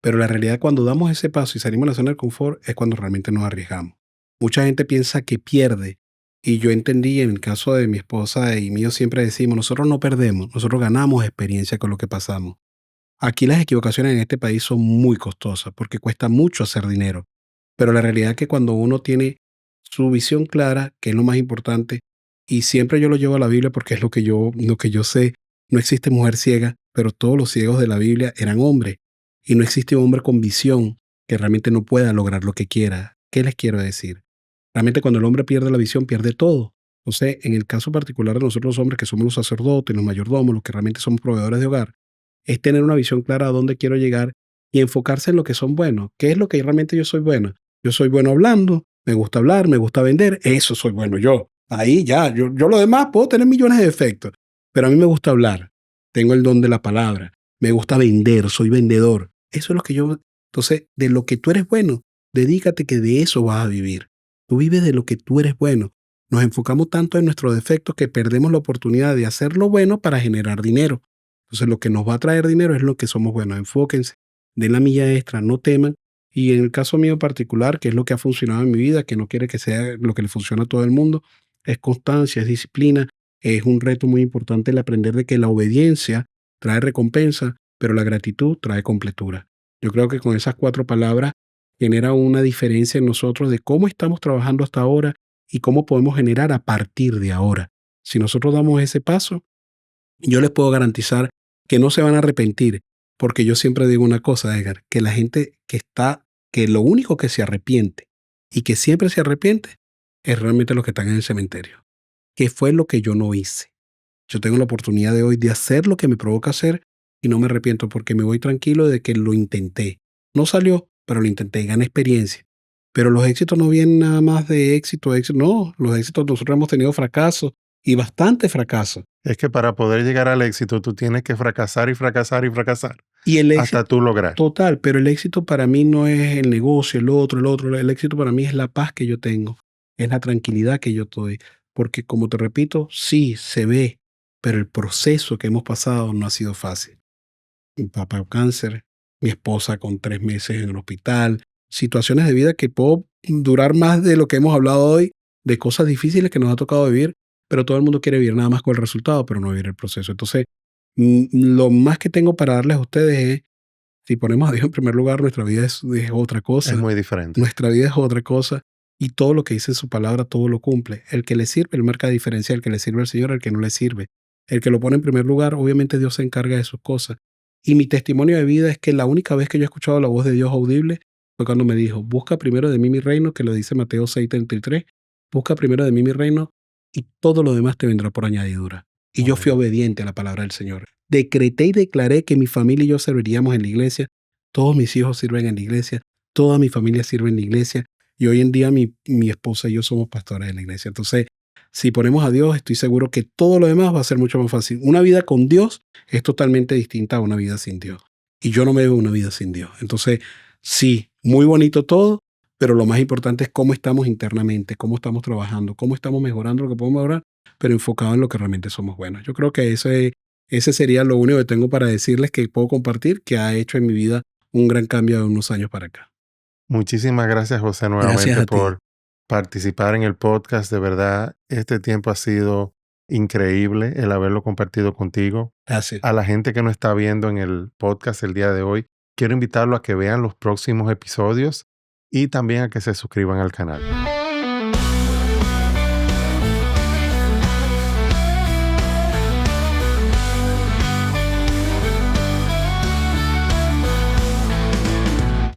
Pero la realidad cuando damos ese paso y salimos de la zona de confort es cuando realmente nos arriesgamos. Mucha gente piensa que pierde y yo entendí en el caso de mi esposa y mío siempre decimos, nosotros no perdemos, nosotros ganamos experiencia con lo que pasamos. Aquí las equivocaciones en este país son muy costosas porque cuesta mucho hacer dinero. Pero la realidad es que cuando uno tiene su visión clara, que es lo más importante, y siempre yo lo llevo a la Biblia porque es lo que yo sé, no existe mujer ciega, pero todos los ciegos de la Biblia eran hombres. Y no existe un hombre con visión que realmente no pueda lograr lo que quiera. ¿Qué les quiero decir? Realmente cuando el hombre pierde la visión, pierde todo. Entonces, en el caso particular de nosotros los hombres, que somos los sacerdotes, los mayordomos, los que realmente somos proveedores de hogar, es tener una visión clara a dónde quiero llegar y enfocarse en lo que son buenos. ¿Qué es lo que realmente yo soy bueno? Yo soy bueno hablando, me gusta hablar, me gusta vender, eso soy bueno yo. Ahí ya, yo lo demás puedo tener millones de defectos, pero a mí me gusta hablar, tengo el don de la palabra, me gusta vender, soy vendedor. Eso es lo que yo... Entonces, de lo que tú eres bueno, dedícate que de eso vas a vivir. Tú vives de lo que tú eres bueno. Nos enfocamos tanto en nuestros defectos que perdemos la oportunidad de hacer lo bueno para generar dinero. Entonces, lo que nos va a traer dinero es lo que somos buenos. Enfóquense, den la milla extra, no teman. Y en el caso mío particular, que es lo que ha funcionado en mi vida, que no quiere que sea lo que le funciona a todo el mundo, es constancia, es disciplina. Es un reto muy importante el aprender de que la obediencia trae recompensa, pero la gratitud trae completura. Yo creo que con esas 4 palabras genera una diferencia en nosotros de cómo estamos trabajando hasta ahora y cómo podemos generar a partir de ahora. Si nosotros damos ese paso, yo les puedo garantizar que no se van a arrepentir, porque yo siempre digo una cosa, Edgar, que la gente que lo único que se arrepiente y que siempre se arrepiente es realmente los que están en el cementerio. ¿Qué fue lo que yo no hice? Yo tengo la oportunidad de hoy de hacer lo que me provoca hacer y no me arrepiento porque me voy tranquilo de que lo intenté. No salió, pero lo intenté, gané experiencia. Pero los éxitos no vienen nada más de éxito, éxito. No, los éxitos nosotros hemos tenido fracasos y bastante fracaso. Es que para poder llegar al éxito, tú tienes que fracasar y fracasar y fracasar Y el hasta éxito, tú lograr. total, pero el éxito para mí no es el negocio, el otro, el otro. El éxito para mí es la paz que yo tengo, es la tranquilidad que yo estoy. Porque como te repito, sí, se ve, pero el proceso que hemos pasado no ha sido fácil. Mi papá con cáncer, mi esposa con 3 meses en el hospital, situaciones de vida que puedo durar más de lo que hemos hablado hoy, de cosas difíciles que nos ha tocado vivir, pero todo el mundo quiere vivir nada más con el resultado, pero no vivir el proceso. Entonces, lo más que tengo para darles a ustedes es, si ponemos a Dios en primer lugar, nuestra vida es otra Es cosa, muy diferente. nuestra vida es otra cosa, y todo lo que dice su palabra, todo lo cumple. El que le sirve, él marca diferencia, el que le sirve al Señor, el que no le sirve. El que lo pone en primer lugar, obviamente Dios se encarga de sus cosas. Y mi testimonio de vida es que la única vez que yo he escuchado la voz de Dios audible fue cuando me dijo, busca primero de mí mi reino, que lo dice Mateo 6:33, busca primero de mí mi reino y todo lo demás te vendrá por añadidura. Y yo fui Amén. obediente a la palabra del Señor. Decreté y declaré que mi familia y yo serviríamos en la iglesia. Todos mis hijos sirven en la iglesia. Toda mi familia sirve en la iglesia. Y hoy en día mi esposa y yo somos pastores de la iglesia. Entonces, si ponemos a Dios, estoy seguro que todo lo demás va a ser mucho más fácil. Una vida con Dios es totalmente distinta a una vida sin Dios. Y yo no me veo una vida sin Dios. Entonces, sí, muy bonito todo, pero lo más importante es cómo estamos internamente, cómo estamos trabajando, cómo estamos mejorando lo que podemos mejorar, pero enfocado en lo que realmente somos buenos. Yo creo que ese sería lo único que tengo para decirles que puedo compartir, que ha hecho en mi vida un gran cambio de unos años para acá. Muchísimas gracias, José, Gracias nuevamente a ti. por participar en el podcast. De verdad, este tiempo ha sido increíble el haberlo compartido contigo. Gracias. A la gente que nos está viendo en el podcast el día de hoy, quiero invitarlo a que vean los próximos episodios y también a que se suscriban al canal.